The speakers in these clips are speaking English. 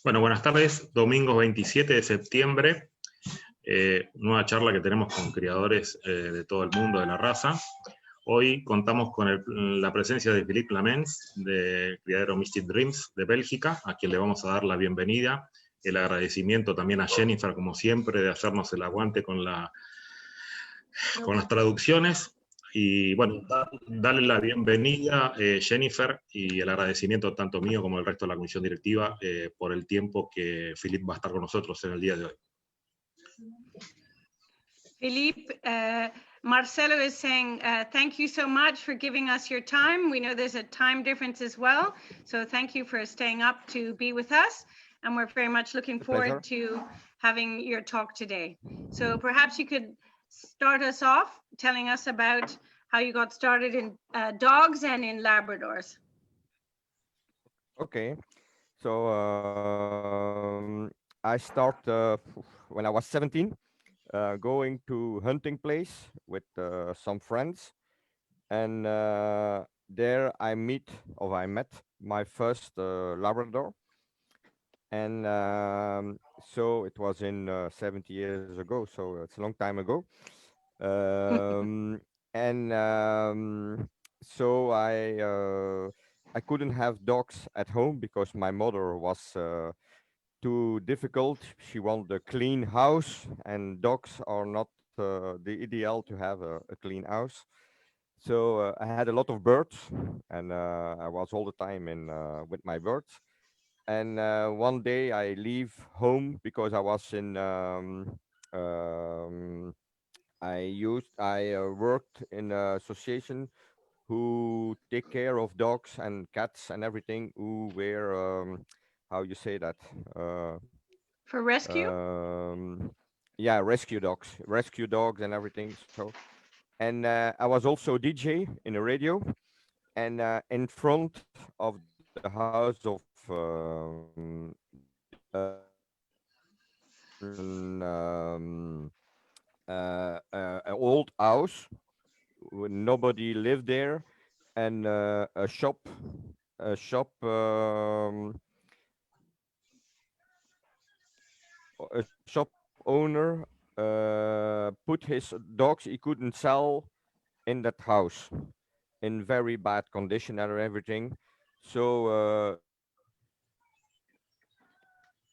Bueno, buenas tardes. Domingo 27 de septiembre, nueva charla que tenemos con criadores de todo el mundo de la raza. Hoy contamos con la presencia de Philippe Lammens, de criadero Misty Dreams de Bélgica, a quien le vamos a dar la bienvenida. El agradecimiento también a Jennifer, como siempre, de hacernos el aguante con las traducciones. Y bueno, darle la bienvenida, Jennifer, y el agradecimiento tanto mío como del resto de la comisión directiva por el tiempo que Philippe va a estar con nosotros en el día de hoy. Philippe, Marcelo is saying, thank you so much for giving us your time. We know there's a time difference as well. So thank you for staying up to be with us. And we're very much looking forward to having your talk today. So perhaps you could start us off telling us about how you got started in dogs and in Labradors. Okay, so I started when I was 17, going to hunting place with some friends, and there I met my first Labrador, and so it was in 70 years ago, so it's a long time ago. And so I couldn't have dogs at home because my mother was too difficult. She wanted a clean house, and dogs are not the ideal to have a clean house. So I had a lot of birds, and I was all the time in with my birds. And one day I leave home because I was in I worked in an association who take care of dogs and cats and everything who were how you say that For rescue? Yeah, rescue dogs and everything. So and I was also DJ in a radio, and in front of the house of an old house. Nobody lived there, and a shop, a shop owner put his dogs he couldn't sell in that house in very bad condition and everything. So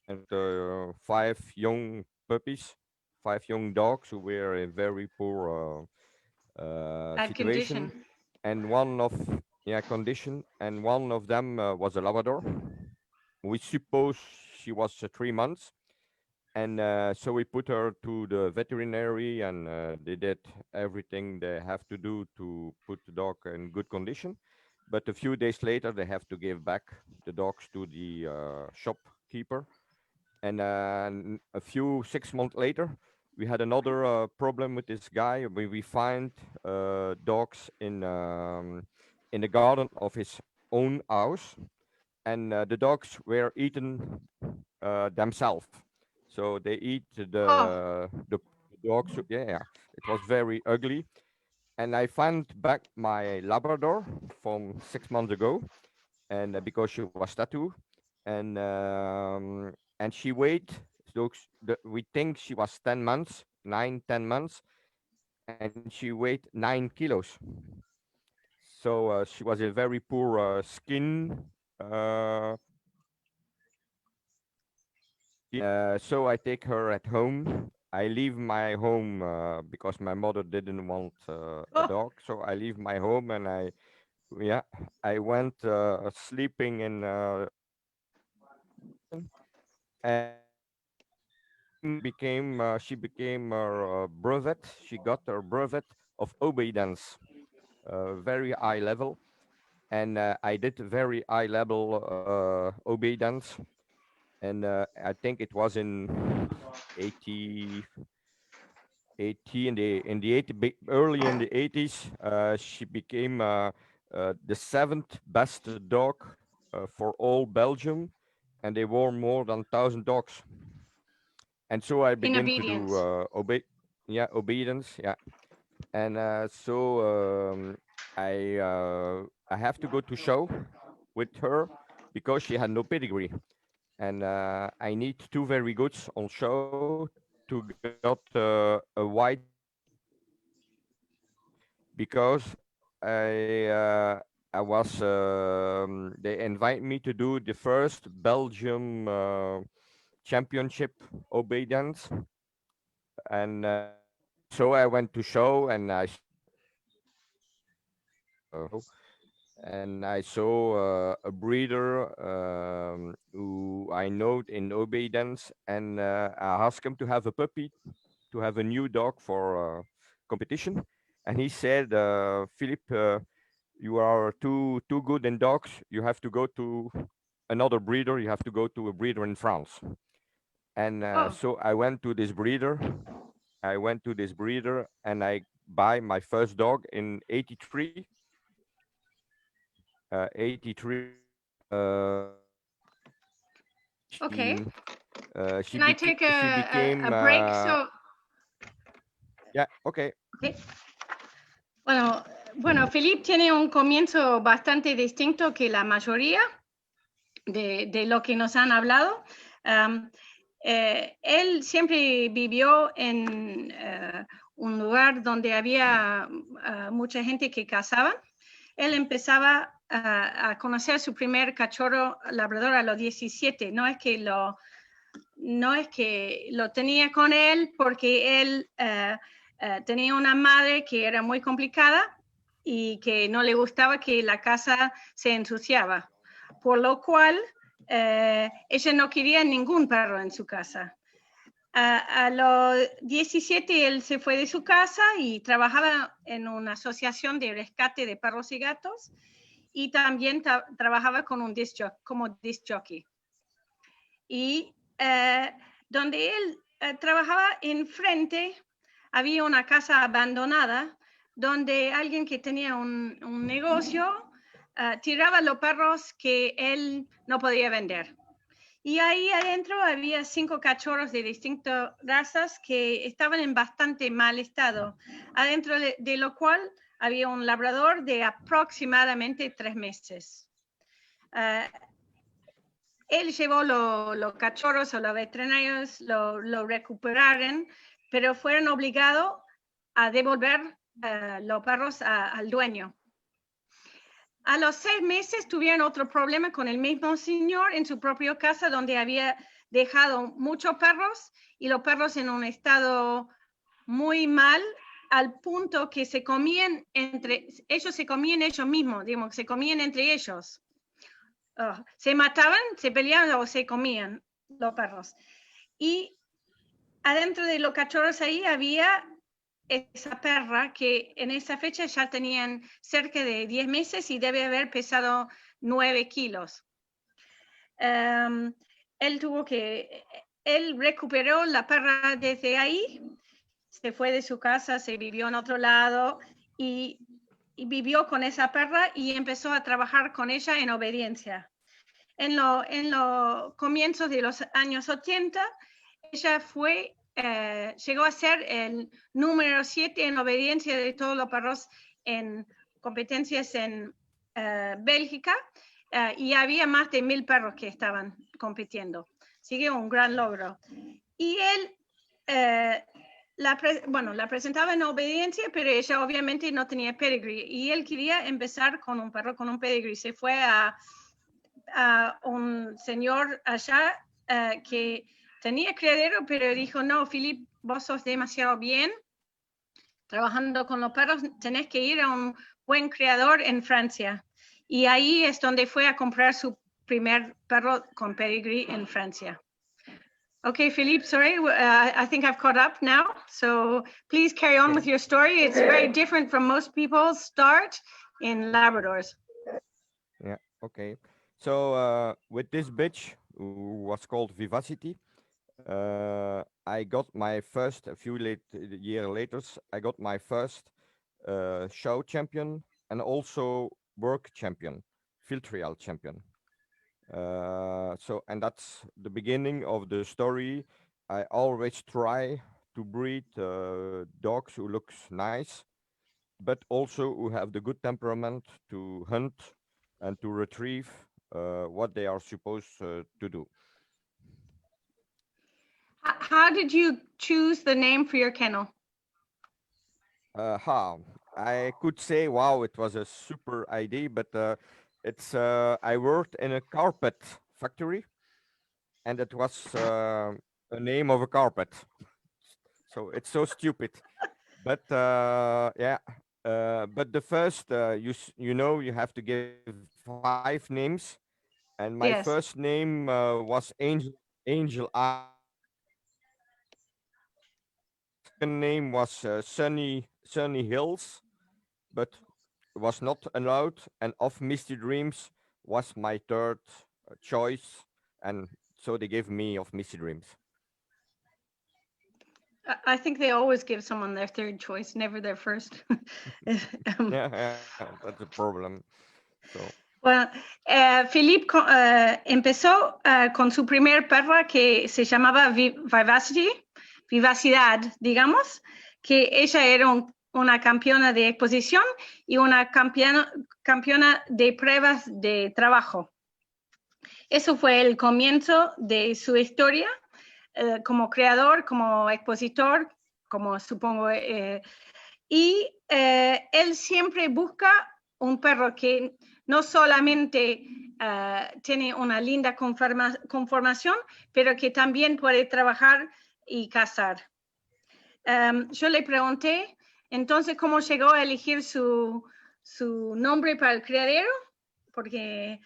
and five young puppies, five young dogs who were in very poor situation, Condition. and one of condition, and one of them was a Labrador. We suppose she was 3 months, and so we put her to the veterinary, and they did everything they have to do to put the dog in good condition. But a few days later, they have to give back the dogs to the shopkeeper. And a few 6 months later, we had another problem with this guy. We find dogs in the garden of his own house, and the dogs were eaten themselves. So they eat the dogs. Yeah, yeah, it was very ugly. And I found back my Labrador from 6 months ago, and because she was tattooed, and she weighed. So we think she was 10 months, 9, 10 months, and she weighed 9 kilos. So she was a very poor skin. So I take her at home. I leave my home because my mother didn't want a dog. So I leave my home, and I went sleeping in and she became her brevet. She got her brevet of obedience, very high level, and I did very high level obedience, and I think it was in 80, 80 in the 80, early in the 80s. She became the seventh best dog for all Belgium, and they were more than 1,000 dogs. And so I began to do obedience, yeah. And so I have to go to show with her because she had no pedigree. and I need two very goods on show to get a white because I was they invite me to do the first Belgium championship obedience, and so I went to show and I saw a breeder who I know in obedience, and I asked him to have a puppy, to have a new dog for competition, and he said, Philippe, you are too good in dogs. You have to go to another breeder. You have to go to a breeder in France. And Oh, so I went to this breeder. I went to this breeder and I buy my first dog in 83. 83. okay. She Can I take she a became break? So, yeah, okay. okay. Bueno, Philippe tiene un comienzo bastante distinto que la mayoría de lo que nos han hablado. Él siempre vivió en un lugar donde había mucha gente que cazaba. Él empezaba a conocer su primer cachorro labrador a los 17. No es que lo tenía con él porque él tenía una madre que era muy complicada y que no le gustaba que la casa se ensuciaba, por lo cual ella no quería ningún perro en su casa. A los 17 él se fue de su casa y trabajaba en una asociación de rescate de perros y gatos, y también trabajaba con un como disc jockey. Y donde él trabajaba enfrente había una casa abandonada donde alguien que tenía un negocio tiraba los perros que él no podía vender. Y ahí adentro había 5 cachorros de distintas razas que estaban en bastante mal estado, adentro de lo cual había un labrador de aproximadamente 3 meses. Él llevó los cachorros a los veterinarios, lo recuperaron, pero fueron obligados a devolver los perros al dueño. A los 6 meses tuvieron otro problema con el mismo señor en su propia casa, donde había dejado muchos perros y los perros en un estado muy mal, al punto que se comían ellos mismos, digamos, se comían entre ellos. Se mataban, se peleaban o se comían los perros. Y adentro de los cachorros ahí había esa perra que en esa fecha ya tenían cerca de 10 meses y debe haber pesado 9 kilos. Él recuperó la perra desde ahí, se fue de su casa, se vivió en otro lado y vivió con esa perra y empezó a trabajar con ella en obediencia. En los comienzos de los años 80, ella llegó a ser el número 7 en obediencia de todos los perros en competencias en Bélgica, y había más de 1000 perros que estaban compitiendo. Sigue un gran logro. Y él la presentaba en obediencia, pero ella obviamente no tenía pedigree, y él quería empezar con un perro con un pedigree. Se fue a un señor allá que tenía criadero, pero dijo, no, Philippe, vos sos demasiado bien trabajando con los perros, tenés que ir a un buen criador en Francia. Y ahí es donde fue a comprar su primer perro con pedigree en Francia. Okay, Philippe, sorry, I think I've caught up now. So please carry on with your story. It's very different from most people's start in Labradors. Yeah, okay. So with this bitch, who was called Vivacity, I got my first, a few years later, I got my first show champion and also work champion, field trial champion. And that's the beginning of the story. I always try to breed dogs who looks nice, but also who have the good temperament to hunt and to retrieve what they are supposed to do. How did you choose the name for your kennel? How I could say, wow, it was a super idea, but it's I worked in a carpet factory, and it was a name of a carpet. So it's so stupid. But yeah, but the first you know you have to give 5 names, and my Yes. first name was Angel Eye. Second name was Sunny Hills, but it was not allowed. And of Misty Dreams was my third choice, and so they gave me of Misty Dreams. I think they always give someone their third choice, never their first. Yeah, that's a problem. So Bueno, Philippe empezó con su primer perra que se llamaba Vivacidad, digamos, que ella era una campeona de exposición y una campeona de pruebas de trabajo. Eso fue el comienzo de su historia como creador, como expositor, como supongo. Y él siempre busca un perro que no solamente tiene una linda conformación, pero que también puede trabajar y cazar. Yo le pregunté, entonces, ¿cómo llegó a elegir su nombre para el criadero? Porque,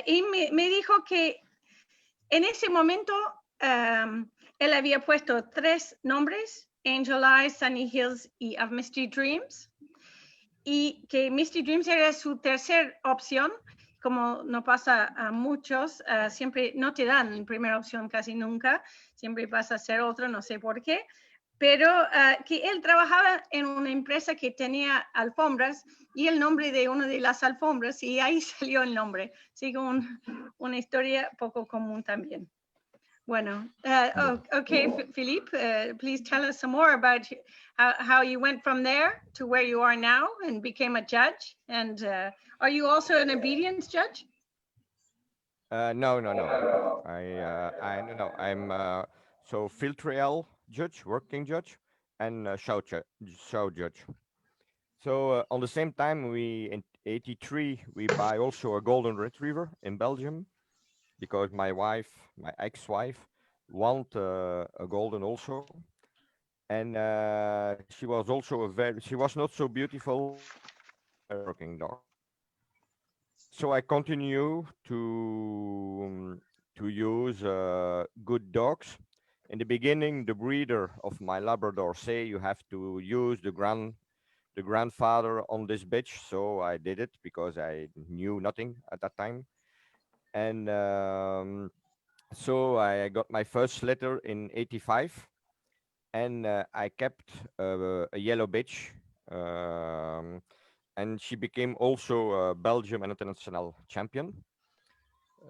y me dijo que en ese momento él había puesto 3 nombres, Angel Eyes, Sunny Hills y Of Misty Dreams, y que Misty Dreams era su tercera opción, como no pasa a muchos, siempre no te dan primera opción casi nunca, siempre pasa a ser otro, no sé por qué, pero que él trabajaba en una empresa que tenía alfombras y el nombre de una de las alfombras, y ahí salió el nombre. Sigue una historia poco común también. Bueno, okay, Philippe, please tell us some more about how you went from there to where you are now and became a judge. And are you also an obedience judge? no, no, no. I no, no. I'm so field trial judge, working judge, and show judge. So on the same time, we in '83 we buy also a golden retriever in Belgium because my wife, my ex-wife, want a golden also, and she was also she was not so beautiful, a working dog. So I continue to use good dogs. In the beginning, the breeder of my Labrador say you have to use the grandfather on this bitch. So I did it because I knew nothing at that time. And so I got my first litter in '85, and I kept a yellow bitch. Um, and she became also a Belgium and international champion.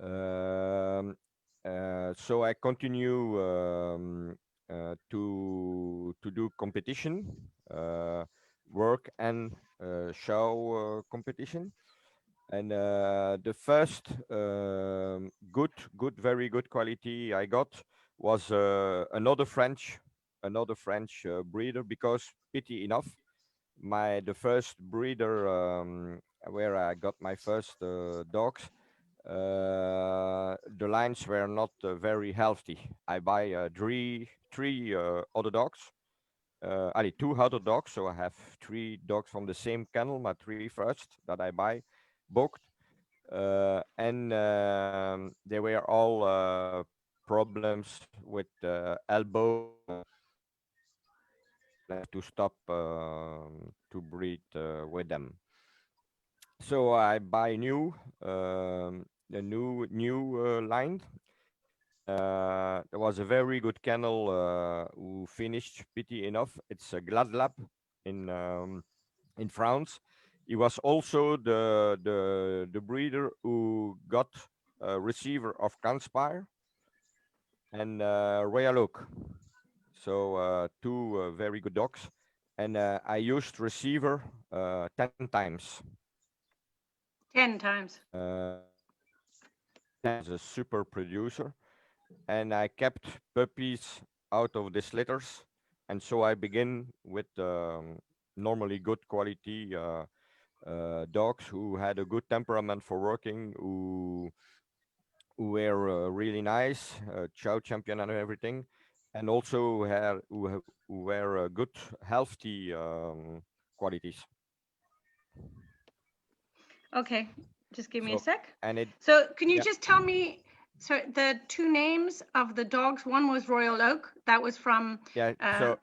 Um, so I continue to do competition, work and show competition. And the first very good quality I got was another French breeder, because pity enough, the first breeder where I got my first dogs, the lines were not very healthy. I buy three other dogs. Ali, 2 other dogs, so I have 3 dogs from the same kennel, my 3 first that I buy, booked, and they were all problems with elbow. I have to stop to breed with them. So I buy a new line. There was a very good kennel who finished, pity enough. It's a Glad Lab in France. He was also the breeder who got a receiver of Transpire and Royal Oak. So 2 very good dogs, and I used receiver 10 times. 10 times. As a super producer, and I kept puppies out of these litters. And so I begin with normally good quality dogs who had a good temperament for working, who were really nice, chow champion and everything, and also who were good, healthy qualities. Okay, just give me a So sec. and it So can you yeah just tell me, so the two names of the dogs, one was Royal Oak, that was from yeah so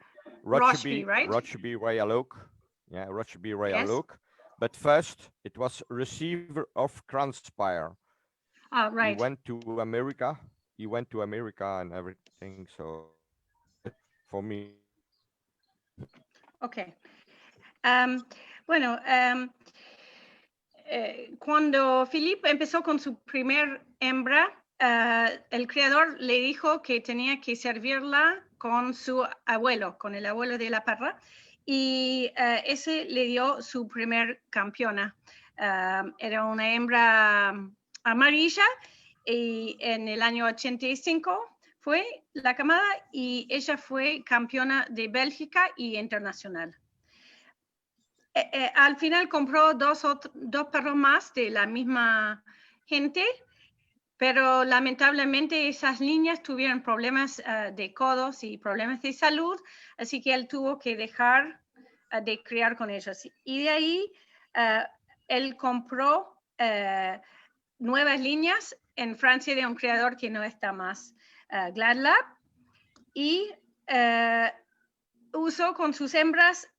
Rochby, right? Rochby Royal Oak, yeah, Rochby Royal Yes. Oak. But first it was receiver of Kranspire. He Right. went to America. He went to America and everything. So for me, Okay. Bueno, cuando Philippe empezó con su primer hembra, el criador le dijo que tenía que servirla con su abuelo, con el abuelo de la perra, y ese le dio su primer campeona. Era una hembra amarilla y en el año 85 fue la camada y ella fue campeona de Bélgica y internacional. Al final compró dos perros más de la misma gente, pero lamentablemente esas niñas tuvieron problemas de codos y problemas de salud, así que él tuvo que dejar de criar con ellos. Y de ahí él compró nuevas líneas en Francia de un criador que no está más, Gladlab, y usó con sus hembras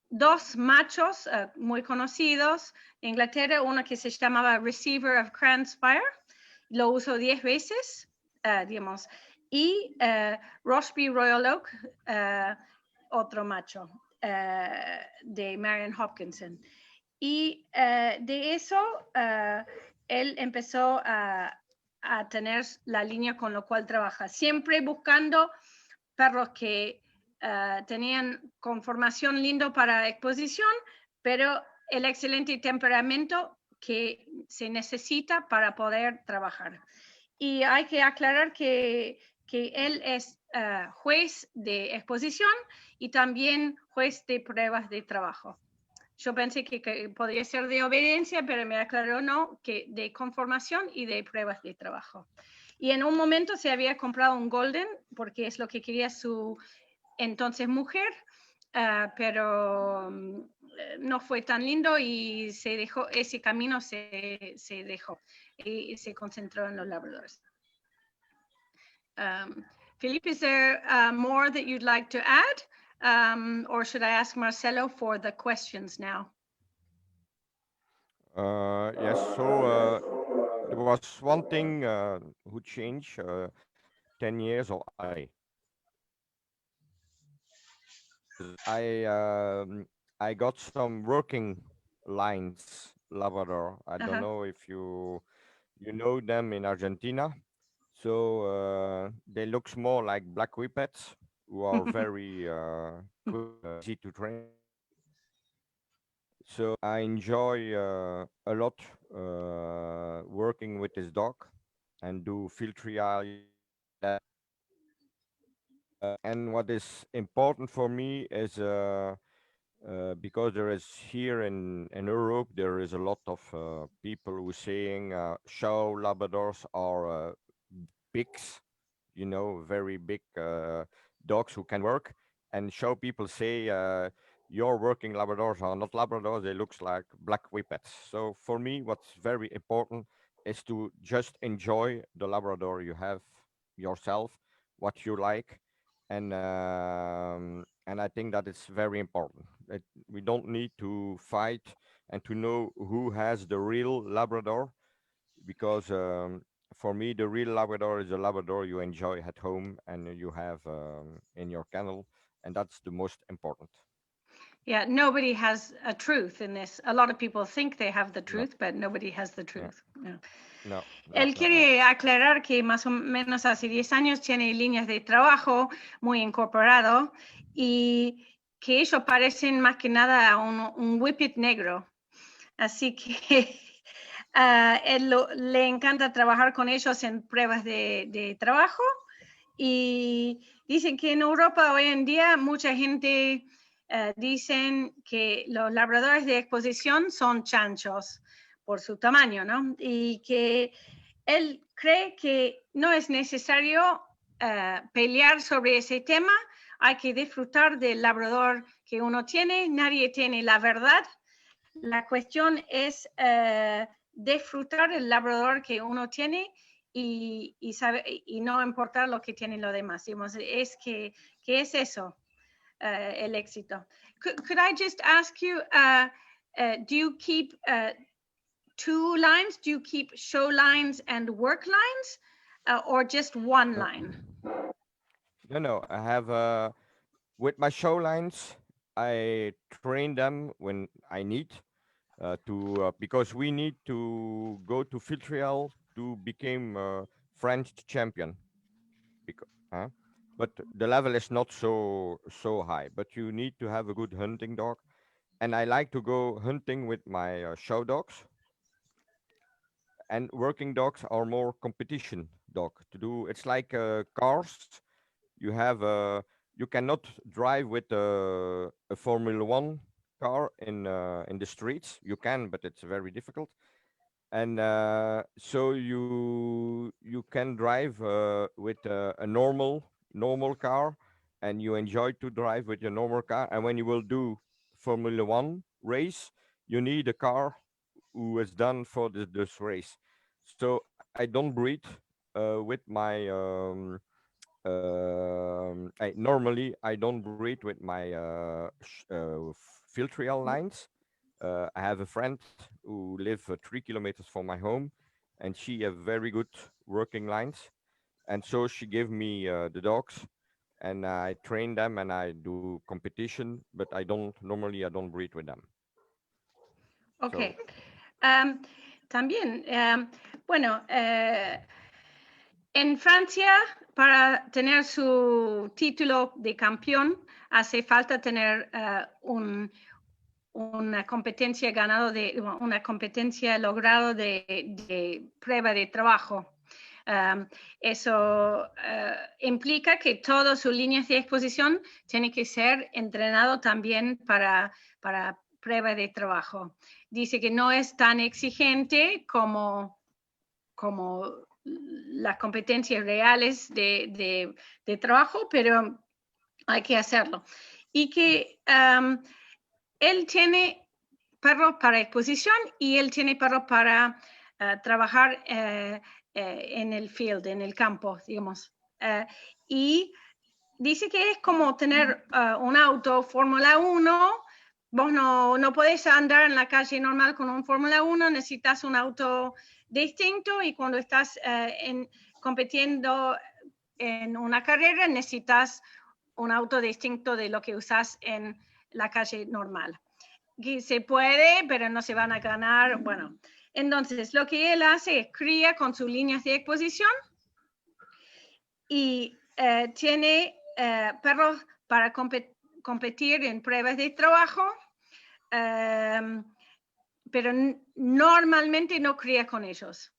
dos machos muy conocidos en Inglaterra, uno que se llamaba Receiver of Kranspire, lo usó 10 veces, digamos, y Rochby Royal Oak, otro macho, de Marion Hopkinson. Y de eso, él empezó a tener la línea con lo cual trabaja, siempre buscando perros que tenían conformación lindo para exposición, pero el excelente temperamento que se necesita para poder trabajar. Y hay que aclarar que él es juez de exposición y también juez de pruebas de trabajo. Yo pensé que podría ser de obediencia, pero me aclaró no, que de conformación y de pruebas de trabajo. Y en un momento se había comprado un Golden, porque es lo que quería su entonces mujer, pero no fue tan lindo y se dejó, ese camino se dejó y se concentró en los labradores. Philippe, is there more that you'd like to add? Or should I ask Marcelo for the questions now? yes. So there was one thing who changed 10 years or I got some working lines Labrador. I don't know if you know them in Argentina. So they look more like black whippets, who are very easy to train. So I enjoy a lot working with this dog and do field trial. And what is important for me is because there is here in Europe, there is a lot of people who saying show Labradors are pigs, you know, very big dogs who can work, and show people say your working Labradors are not Labradors, they looks like black whippets. So for me, what's very important is to just enjoy the Labrador you have yourself, what you like, and I think that is very important. We don't need to fight and to know who has the real Labrador, because for me, the real Labrador is a Labrador you enjoy at home and you have in your kennel, and that's the most important. Yeah, nobody has a truth in this. A lot of people think they have the truth, but nobody has the truth. No. Él quiere aclarar que más o menos hace 10 años tiene líneas de trabajo muy incorporado y que ellos parecen más que nada un whippet negro. Así que él le encanta trabajar con ellos en pruebas de trabajo Y dicen que en Europa hoy en día mucha gente dicen que los labradores de exposición son chanchos por su tamaño, ¿no? Y que él cree que no es necesario pelear sobre ese tema, hay que disfrutar del labrador que uno tiene, nadie tiene la verdad. La cuestión es disfrutar el labrador que uno tiene y no importar lo que tienen los demás. Digamos, es que es eso, el éxito. Could I just ask you, do you keep 2 lines? Do you keep show lines and work lines, or just one line? No, I have, with my show lines, I train them when I need because we need to go to field trial to become French champion. But the level is not so high. But you need to have a good hunting dog, and I like to go hunting with my show dogs. And working dogs are more competition dog to do. It's like cars. You have you cannot drive with a Formula One car in the streets. You can, but it's very difficult. And so you can drive with a normal car, and you enjoy to drive with your normal car. And when you will do Formula One race, you need a car who is done for this race. So I don't breed with my normally I don't breed with my field trial lines. I have a friend who lives 3 kilometers from my home, and she have very good working lines, and so she gave me the dogs, and I train them and I do competition, but I don't breed with them. Okay. También, bueno, en Francia, para tener su título de campeón, hace falta tener una competencia una competencia logrado de prueba de trabajo. Eso implica que todas sus líneas de exposición tienen que ser entrenado también para prueba de trabajo. Dice que no es tan exigente como las competencias reales de trabajo, pero hay que hacerlo. Y que él tiene perros para exposición y él tiene perros para trabajar en el field, en el campo, digamos. Y dice que es como tener un auto Fórmula 1. Vos no podés andar en la calle normal con un Fórmula 1, necesitas un auto distinto, y cuando estás compitiendo en una carrera necesitas un auto distinto de lo que usas en la calle normal. Que se puede, pero no se van a ganar. Bueno, entonces lo que él hace es cría con sus líneas de exposición y tiene perros para competir en pruebas de trabajo, pero normalmente no cría con ellos.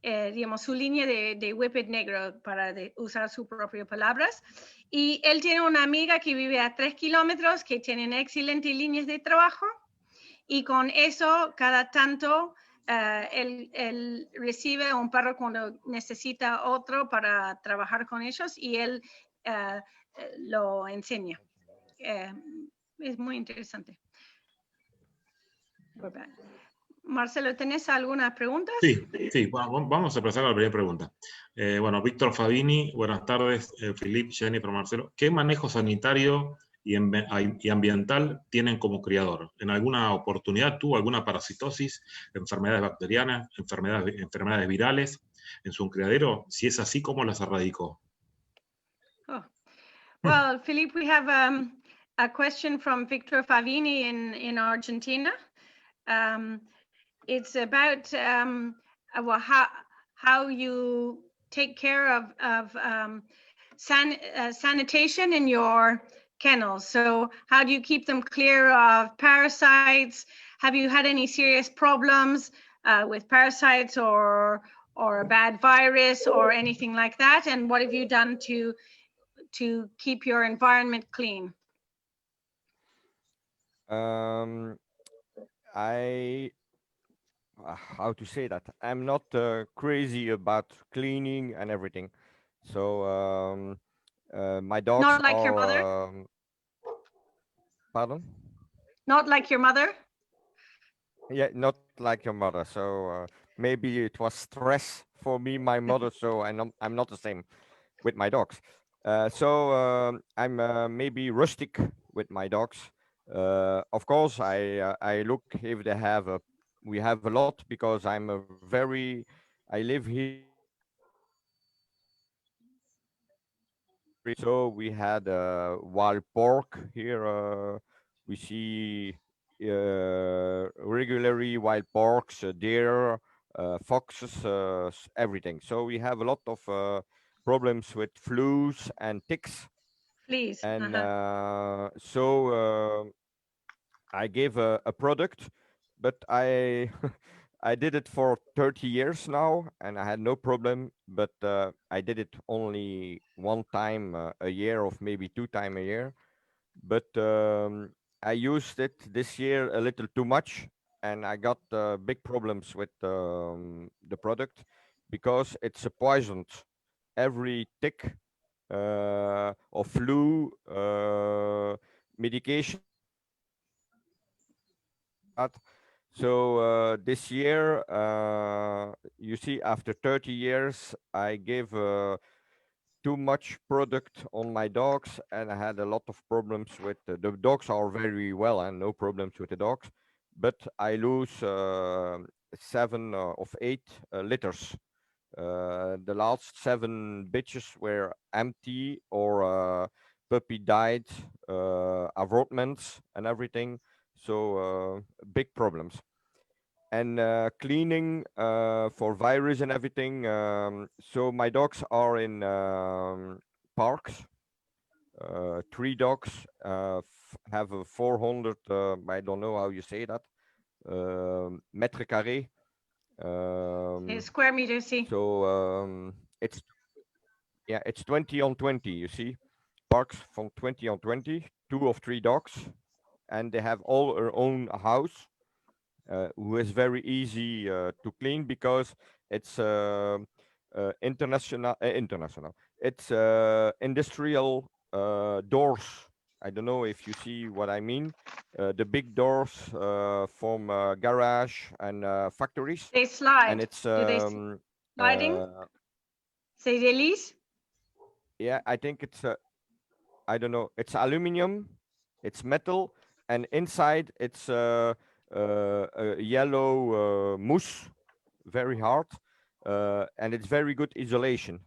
Digamos, su línea de Whippet negro, para usar sus propias palabras. Y él tiene una amiga que vive a 3 kilómetros, que tienen excelentes líneas de trabajo, y con eso, cada tanto, él recibe un perro cuando necesita otro para trabajar con ellos, y él lo enseña. Es muy interesante. Marcelo, ¿tenés algunas preguntas? Sí, bueno, vamos a empezar con la primera pregunta. Bueno, Víctor Fabini, buenas tardes, Philippe, Jennifer, Marcelo. ¿Qué manejo sanitario y ambiental tienen como criador? ¿En alguna oportunidad tuvo alguna parasitosis, enfermedades bacterianas, enfermedades virales en su criadero? Si es así, ¿cómo las erradicó? Oh. Well, Philippe, we have a question from Victor Favini in Argentina. It's about well, how you take care of sanitation in your kennels. So how do you keep them clear of parasites? Have you had any serious problems with parasites or a bad virus or anything like that? And what have you done to keep your environment clean? How to say that? I'm not crazy about cleaning and everything. So my dogs Not like your mother? are. Pardon? Not like your mother? Yeah, not like your mother. So maybe it was stress for me, my mother. So I'm not the same with my dogs. So I'm maybe rustic with my dogs. Of course, I look if they have a. We have a lot because I'm a very. I live here so we had wild pork here. We see regularly wild porks, deer, foxes, everything. So we have a lot of problems with flus and ticks. Please. And so I gave a product, but I I did it for 30 years now, and I had no problem. But I did it only one time a year, or maybe two times a year. But I used it this year a little too much, and I got big problems with the product because it's a poison. Every tick or flu medication. So this year, you see, after 30 years, I gave too much product on my dogs, and I had a lot of problems with the dogs. Are very well, and no problems with the dogs, but I lose 7 of 8 liters. The last 7 bitches were empty or puppy died, avortments and everything. So big problems. And cleaning for virus and everything. So my dogs are in parks. 3 dogs have a 400. I don't know how you say that. Mètres carrés. Square meters, see. So it's 20 on 20. You see, parks from 20 on 20. 2 or 3 dogs, and they have all their own house. Who is very easy to clean because it's international. It's industrial doors. I don't know if you see what I mean. The big doors from garage and factories. They slide. And it's Do they sliding? C'est release? Yeah, I think it's I don't know. It's aluminum, it's metal, and inside it's a yellow mousse, very hard, and it's very good isolation.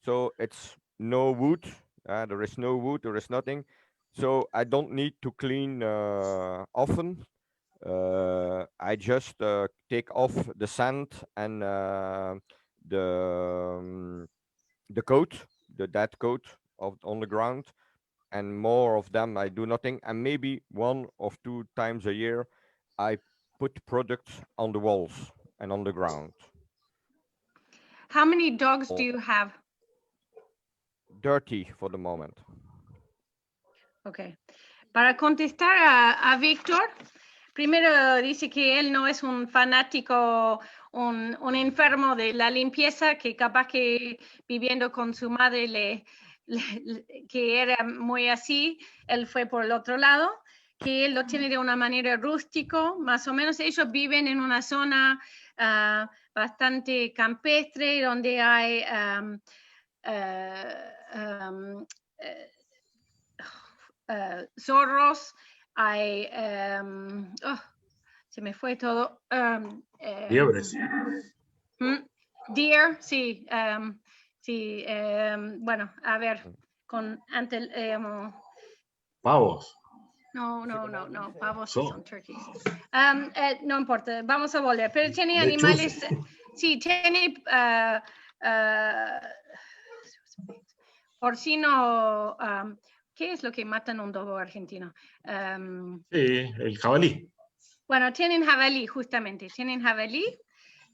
So it's no wood. There is no wood. There is nothing. So I don't need to clean often. I just take off the sand and the coat, the dead coat of on the ground, and more of them I do nothing. And maybe 1 or 2 times a year, I put products on the walls and on the ground. How many dogs do you have? Dirty for the moment. Okay. Para contestar a Víctor, primero dice que él no es un fanático, un enfermo de la limpieza, que capaz que viviendo con su madre que era muy así, él fue por el otro lado, que él lo tiene de una manera rústico, más o menos. Ellos viven en una zona bastante campestre, donde hay zorros, hay, se me fue todo. Liebres. Deer, sí, sí, bueno, a ver, Pavos. No, pavos son turkeys. No importa, vamos a volver, pero tiene animales, sí, tiene porcino. ¿Qué es lo que matan un dogo argentino? Sí, el jabalí. Bueno, tienen jabalí, justamente. Tienen jabalí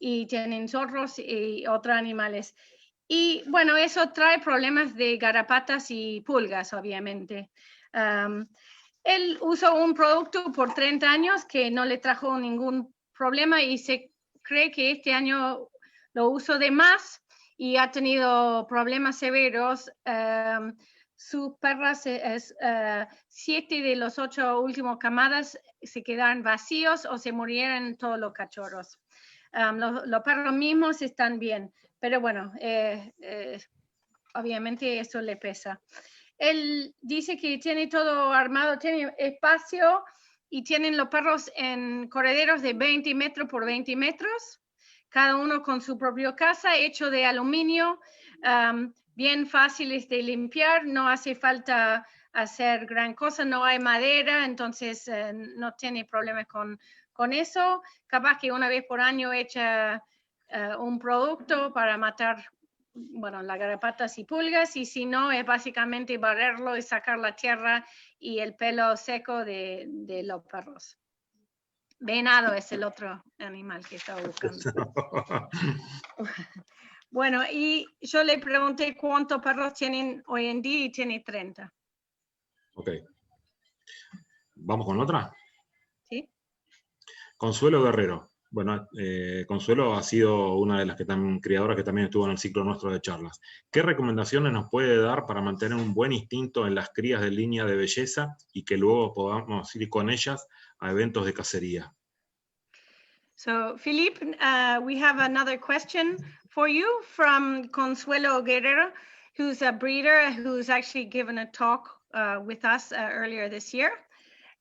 y tienen zorros y otros animales. Y bueno, eso trae problemas de garrapatas y pulgas, obviamente. Él usó un producto por 30 años que no le trajo ningún problema y se cree que este año lo usó de más y ha tenido problemas severos. Sus perras, 7 de los 8 últimos camadas se quedaron vacíos o se murieron todos los cachorros. Los perros mismos están bien, pero bueno, obviamente eso le pesa. Él dice que tiene todo armado, tiene espacio y tienen los perros en correderos de 20 metros por 20 metros, cada uno con su propia casa, hecho de aluminio, bien fáciles de limpiar, no hace falta hacer gran cosa, no hay madera, entonces no tiene problemas con eso. Capaz que una vez por año echa un producto para matar, bueno, las garrapatas y pulgas, y si no, es básicamente barrerlo y sacar la tierra y el pelo seco de los perros. Venado es el otro animal que estaba buscando. Bueno, y yo le pregunté cuántos perros tienen hoy en día y tiene 30. Ok. ¿Vamos con otra? ¿Sí? Consuelo Guerrero. Bueno, Consuelo ha sido una de las criadoras que también estuvo en el ciclo nuestro de charlas. ¿Qué recomendaciones nos puede dar para mantener un buen instinto en las crías de línea de belleza y que luego podamos ir con ellas a eventos de cacería? So, Philippe, we have another question for you from Consuelo Guerrero, who's a breeder who's actually given a talk with us earlier this year.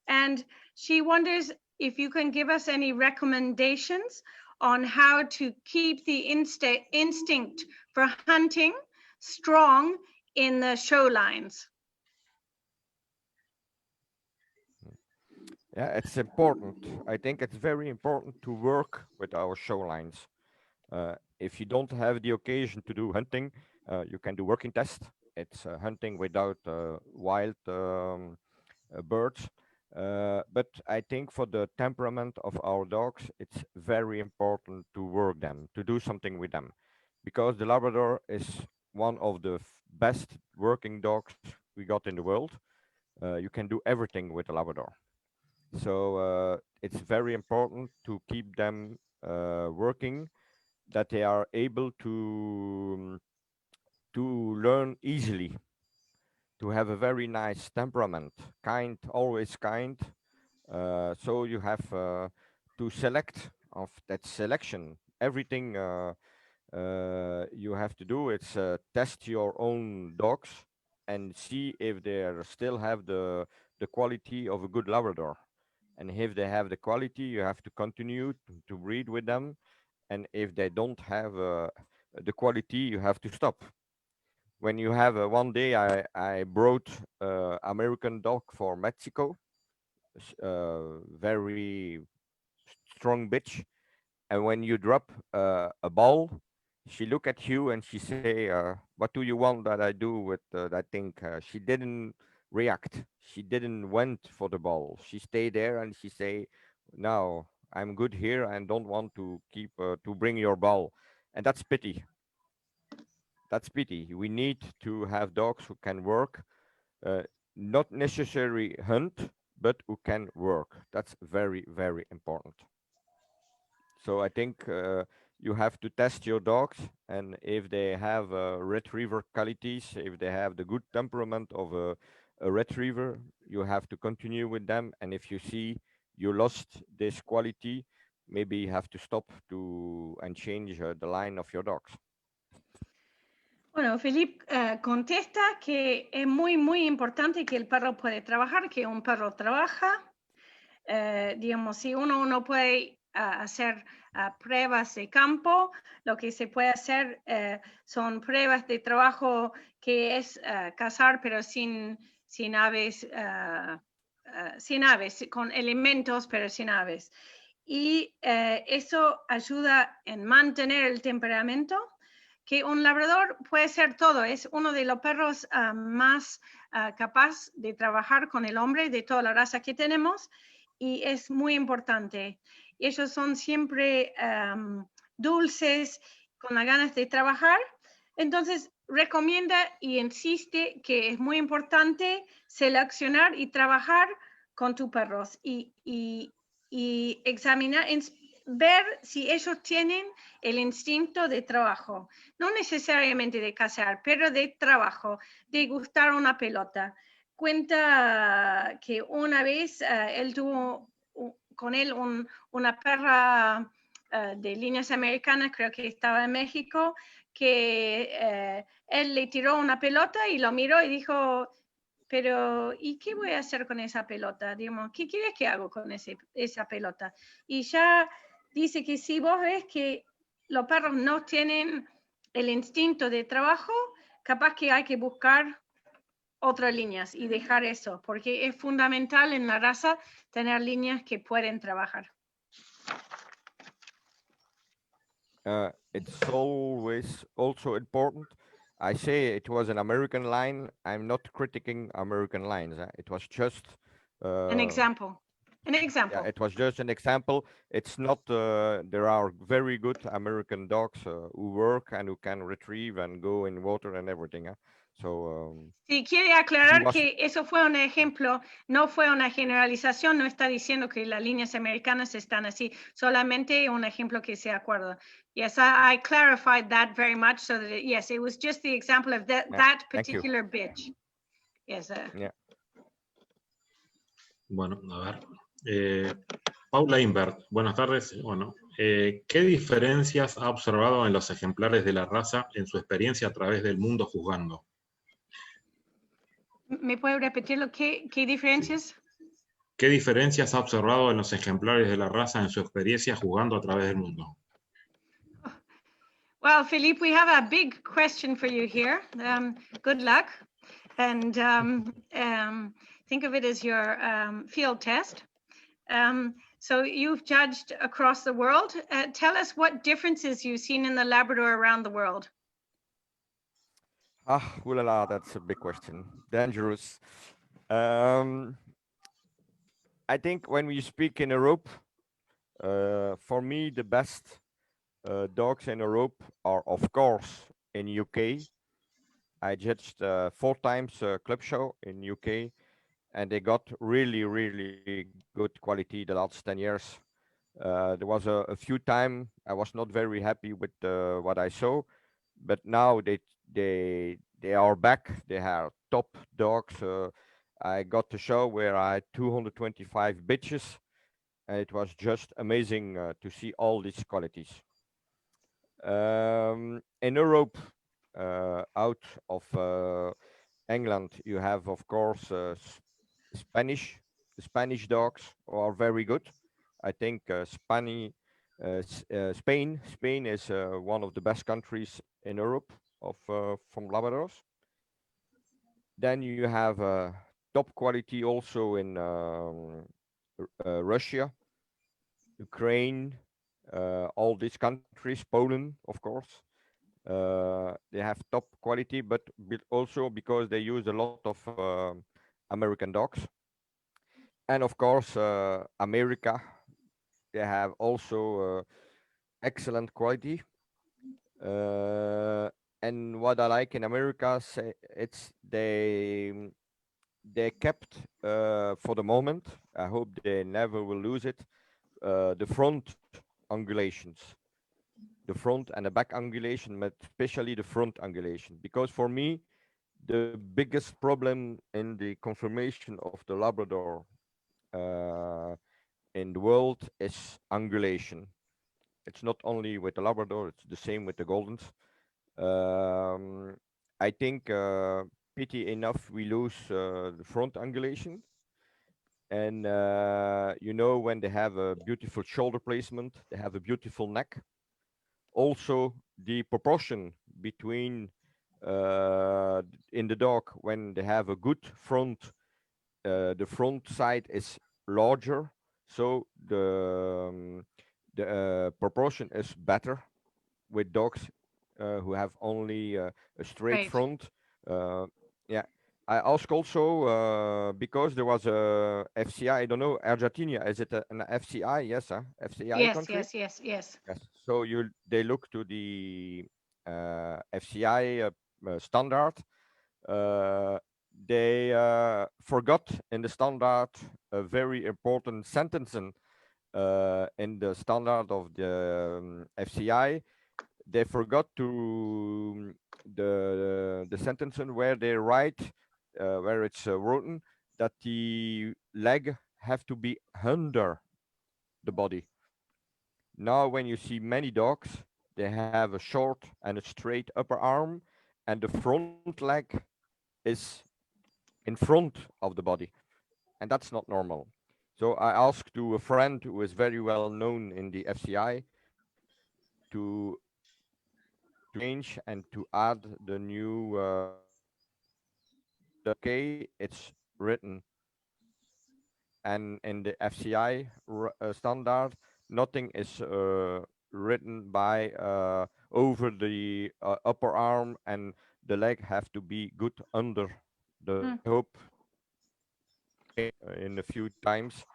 And she wonders if you can give us any recommendations on how to keep the instinct for hunting strong in the show lines. Yeah, it's important. I think it's very important to work with our show lines. If you don't have the occasion to do hunting, you can do working test. It's hunting without wild birds. But I think for the temperament of our dogs, it's very important to work them, to do something with them. Because the Labrador is one of the best working dogs we got in the world. You can do everything with a Labrador. So it's very important to keep them working, that they are able to learn easily, to have a very nice temperament, kind, always kind. So you have to select of that selection. Everything you have to do is test your own dogs and see if they still have the quality of a good Labrador. And if they have the quality, you have to continue to breed with them. And if they don't have the quality, you have to stop. When you have one day, I brought American dog for Mexico, very strong bitch. And when you drop a ball, she look at you and she say, "What do you want that I do with that thing?" She didn't react. She didn't went for the ball. She stayed there and she say, "No, I'm good here and don't want to keep to bring your ball." And that's pity. That's pity. We need to have dogs who can work, not necessarily hunt, but who can work. That's very, very important. So I think you have to test your dogs, and if they have retriever qualities, if they have the good temperament of a retriever, you have to continue with them. And if you see you lost this quality, maybe you have to stop and change the line of your dogs. Bueno, Philippe contesta que es muy, muy importante que el perro puede trabajar, que un perro trabaja. Digamos, si uno puede hacer pruebas de campo, lo que se puede hacer son pruebas de trabajo que es cazar, pero sin aves, con elementos, pero sin aves. Y eso ayuda en mantener el temperamento, que un labrador puede ser todo, es uno de los perros más capaz de trabajar con el hombre de toda la raza que tenemos, y es muy importante. Ellos son siempre dulces, con las ganas de trabajar. Entonces, recomienda y insiste que es muy importante seleccionar y trabajar con tus perros y examinar, ver si ellos tienen el instinto de trabajo, no necesariamente de cazar, pero de trabajo, de gustar una pelota. Cuenta que una vez él tuvo con él una perra de líneas americanas, creo que estaba en México, que él le tiró una pelota y lo miró y dijo, pero ¿y qué voy a hacer con esa pelota? Digamos, ¿qué quieres que hago con esa pelota? Y ya dice que si vos ves que los perros no tienen el instinto de trabajo, capaz que hay que buscar otras líneas y dejar eso, porque es fundamental en la raza tener líneas que pueden trabajar. It's always also important. I say it was an American line. I'm not critiquing American lines. It was just An example. An example. Yeah, it was just an example. It's not. There are very good American dogs who work and who can retrieve and go in water and everything. So. Sí, quiere aclarar que eso fue un ejemplo, no fue una generalización, no está diciendo que las líneas americanas están así, solamente un ejemplo que se acuerda. Yes, I clarified that very much so that, yes, it was just the example of that particular bitch. Yes. Yeah. Bueno, a ver. Paula Invert, buenas tardes. Bueno, ¿qué diferencias ha observado en los ejemplares de la raza en su experiencia a través del mundo juzgando? ¿Me puede repetirlo? ¿Qué diferencias? ¿Qué diferencias ha observado en los ejemplares de la raza en su experiencia jugando a través del mundo? Well, Philippe, we have a big question for you here. Good luck. And think of it as your field test. So you've judged across the world. Tell us what differences you've seen in the Labrador around the world. That's a big question. Dangerous. I think when we speak in Europe, for me, the best dogs in Europe are, of course, in UK. I judged 4 times club show in UK, and they got really, really good quality the last 10 years. There was a few times I was not very happy with what I saw, but now they are back. They are top dogs. I got the show where I had 225 bitches, and it was just amazing to see all these qualities. In Europe, out of England, you have, of course, Spanish. The Spanish dogs are very good. I think Spain is one of the best countries in Europe from Labradors. Then you have top quality also in Russia, Ukraine, all these countries, Poland, of course. They have top quality, but also because they use a lot of American dogs. And of course, America, they have also excellent quality. And what I like in America, it's they kept for the moment. I hope they never will lose it. The front ungulations, the front and the back ungulation, but especially the front ungulation, because for me, the biggest problem in the conformation of the Labrador in the world is ungulation. It's not only with the Labrador; it's the same with the Goldens. I think pity enough we lose the front ungulation. And when they have a beautiful shoulder placement, they have a beautiful neck. Also, the proportion between in the dog when they have a good front, the front side is larger, so the proportion is better with dogs who have only a straight front. Yeah. I ask also because there was a FCI. I don't know Argentina. Is it an FCI? Yes, FCI yes, country. Yes. Yes. So they look to the FCI standard. They forgot in the standard a very important sentence in the standard of the FCI. They forgot to the sentence where they write where it's written that the leg have to be under the body. Now, when you see many dogs, they have a short and a straight upper arm, and the front leg is in front of the body, and that's not normal. So I asked to a friend who is very well known in the FCI to change and to add the new okay, it's written, and in the FCI standard, nothing is written by over the upper arm, and the leg have to be good under the. I hope in a few times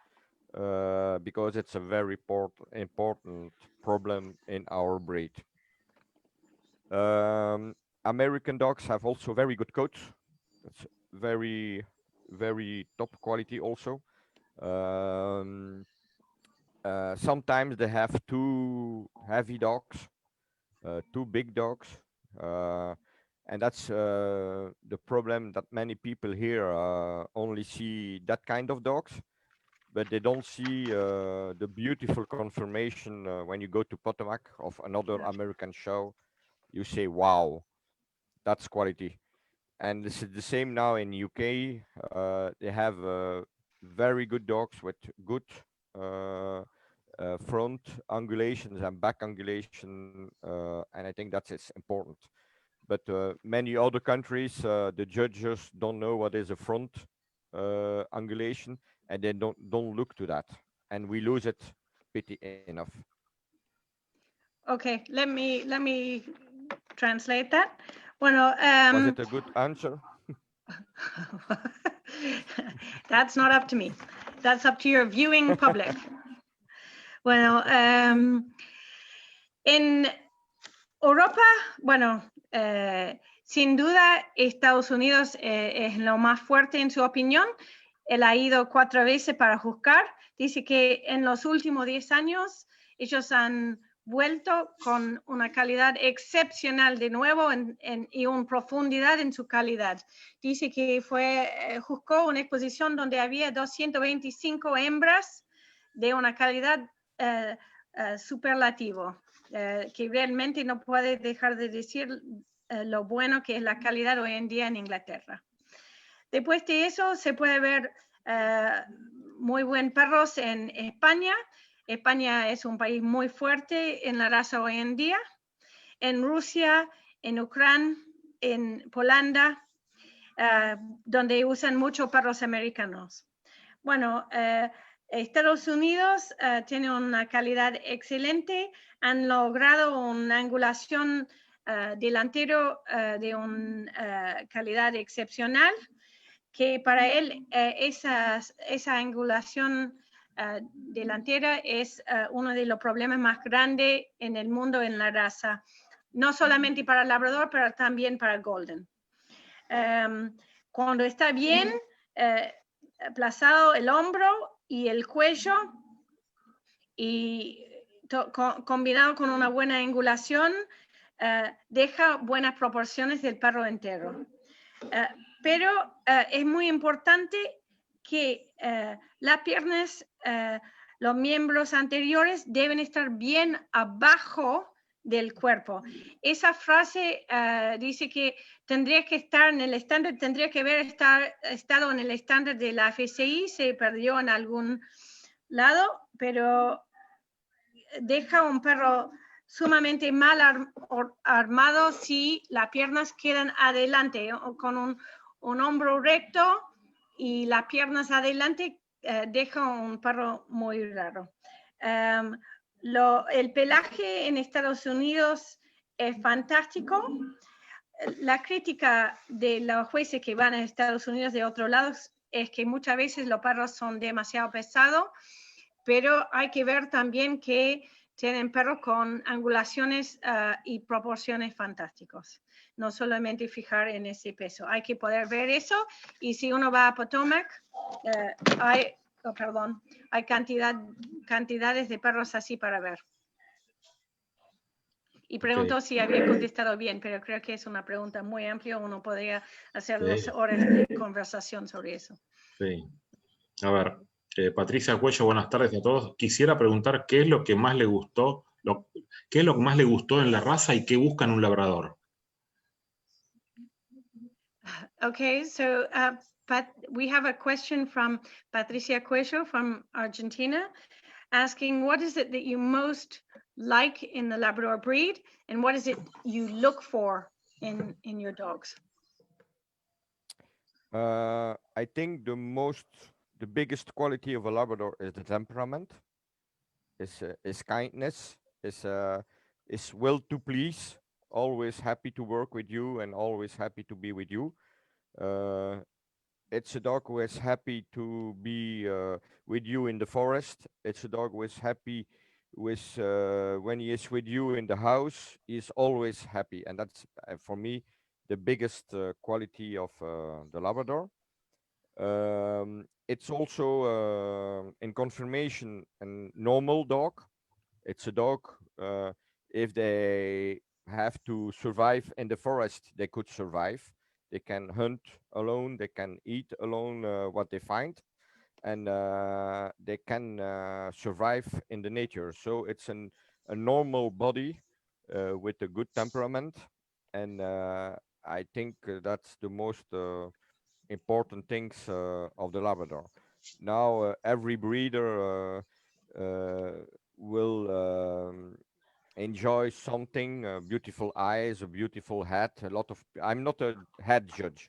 because it's a very important problem in our breed. American dogs have also very good coats. It's very top quality also. Sometimes they have too heavy dogs, too big dogs, and that's the problem that many people here only see that kind of dogs, but they don't see the beautiful conformation when you go to Potomac of another American show. You say, wow, that's quality. And this is the same now in UK. They have very good dogs with good front angulations and back angulation, and I think that is important. But many other countries, the judges don't know what is a front angulation, and they don't look to that, and we lose it pity enough. Okay, let me translate that. Bueno, was it a good answer? That's not up to me. That's up to your viewing public. Bueno, en Europa, bueno, sin duda Estados Unidos es lo más fuerte en su opinión. Él ha ido 4 veces para juzgar. Dice que en los últimos 10 años ellos han vuelto con una calidad excepcional de nuevo y una profundidad en su calidad. Dice que juzgó una exposición donde había 225 hembras de una calidad superlativo, que realmente no puede dejar de decir lo bueno que es la calidad hoy en día en Inglaterra. Después de eso se puede ver muy buen perros en España. España es un país muy fuerte en la raza hoy en día. En Rusia, en Ucrania, en Polonia, donde usan mucho perros americanos. Bueno, Estados Unidos tiene una calidad excelente. Han logrado una angulación delantero de una calidad excepcional, que para él esa angulación delantera es uno de los problemas más grandes en el mundo en la raza, no solamente para el labrador, pero también para el golden. Cuando está bien aplazado el hombro y el cuello y combinado con una buena angulación, deja buenas proporciones del perro entero. Pero es muy importante que las piernas, los miembros anteriores deben estar bien abajo del cuerpo. Esa frase dice que tendría que estar en el estándar, tendría que haber estado en el estándar de la FCI, se perdió en algún lado, pero deja un perro sumamente mal armado si las piernas quedan adelante, con un hombro recto y las piernas adelante, deja un perro muy raro. El pelaje en Estados Unidos es fantástico. La crítica de los jueces que van a Estados Unidos de otros lados es que muchas veces los perros son demasiado pesados, pero hay que ver también que tienen perros con angulaciones y proporciones fantásticos. No solamente fijar en ese peso. Hay que poder ver eso. Y si uno va a Potomac, hay cantidades de perros así para ver. Y preguntó si había contestado bien, pero creo que es una pregunta muy amplia. Uno podría hacer 2 horas de conversación sobre eso. Sí. A ver, Patricia Cuello, buenas tardes a todos. Quisiera preguntar qué es lo que más le gustó, qué es lo que más le gustó en la raza y qué busca en un labrador. Okay, so we have a question from Patricia Cuello from Argentina, asking what is it that you most like in the Labrador breed, and what is it you look for in your dogs? I think the biggest quality of a Labrador is the temperament, is kindness, is will to please, always happy to work with you and always happy to be with you. It's a dog who is happy to be with you in the forest. It's a dog who is happy with when he is with you in the house. He's always happy, and that's for me the biggest quality of the Labrador. It's also in confirmation a normal dog. It's a dog. If they have to survive in the forest, they could survive. They can hunt alone. They can eat alone what they find, and they can survive in the nature. So it's a normal body with a good temperament, and I think that's the most important things of the Labrador. Now every breeder will enjoy something, beautiful eyes, a beautiful head, a lot of, I'm not a head judge.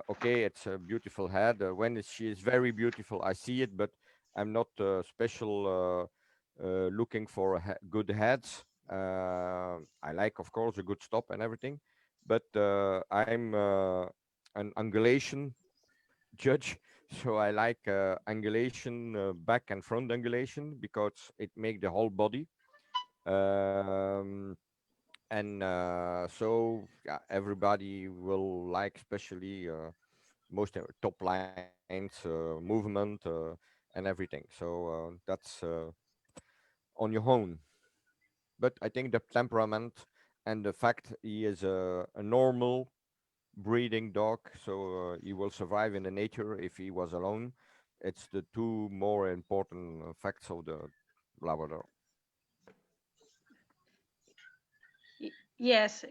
Okay, it's a beautiful head. When she is very beautiful, I see it, but I'm not special looking for good heads. I like, of course, a good stop and everything, but I'm an angulation judge. So I like angulation, back and front angulation, because it makes the whole body. And so yeah, everybody will like, especially most top lines, movement, and everything. So that's on your own. But I think the temperament and the fact he is a normal breeding dog, so he will survive in the nature if he was alone. It's the two more important facts of the Labrador. Yes,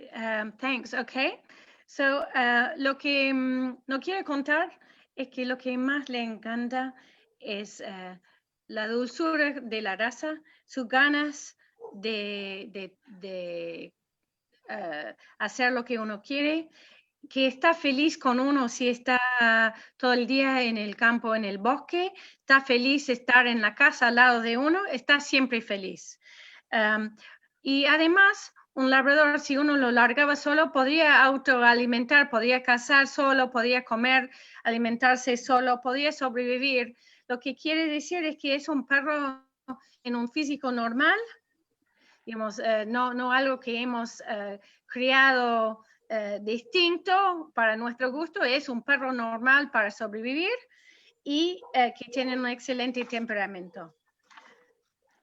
thanks. Okay. So, lo que no quiero contar es que lo que más le encanta es la dulzura de la raza, sus ganas de hacer lo que uno quiere, que está feliz con uno si está todo el día en el campo, en el bosque, está feliz estar en la casa al lado de uno, está siempre feliz. Y además, un labrador, si uno lo largaba solo, podría autoalimentar, podría cazar solo, podría comer, alimentarse solo, podría sobrevivir. Lo que quiere decir es que es un perro en un físico normal, digamos, no algo que hemos criado distinto para nuestro gusto, es un perro normal para sobrevivir y que tiene un excelente temperamento.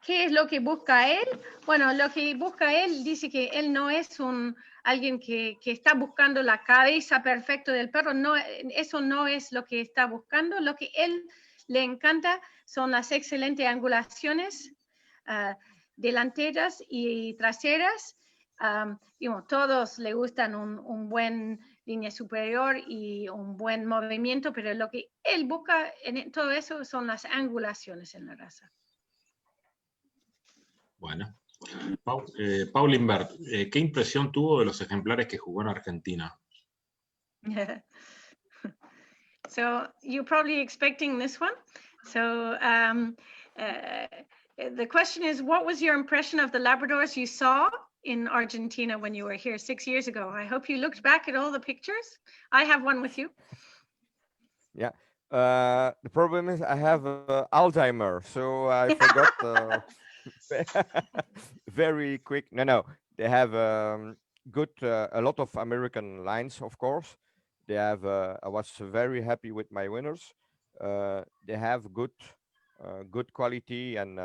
¿Qué es lo que busca él? Bueno, lo que busca él dice que él no es alguien que está buscando la cabeza perfecta del perro, no, eso no es lo que está buscando. Lo que él le encanta son las excelentes angulaciones delanteras y traseras. Todos le gustan un buen línea superior y un buen movimiento, pero lo que él busca en todo eso son las angulaciones en la raza. Bueno, Paul Imbert, ¿qué impresión tuvo de los ejemplares que jugó en Argentina? So you're probably expecting this one. So the question is, what was your impression of the Labradors you saw in Argentina when you were here 6 years ago? I hope you looked back at all the pictures. I have one with you. Yeah. The problem is I have Alzheimer, so I forgot Very quick. No, they have good, a lot of American lines, of course. They have. I was very happy with my winners. They have good, good quality, and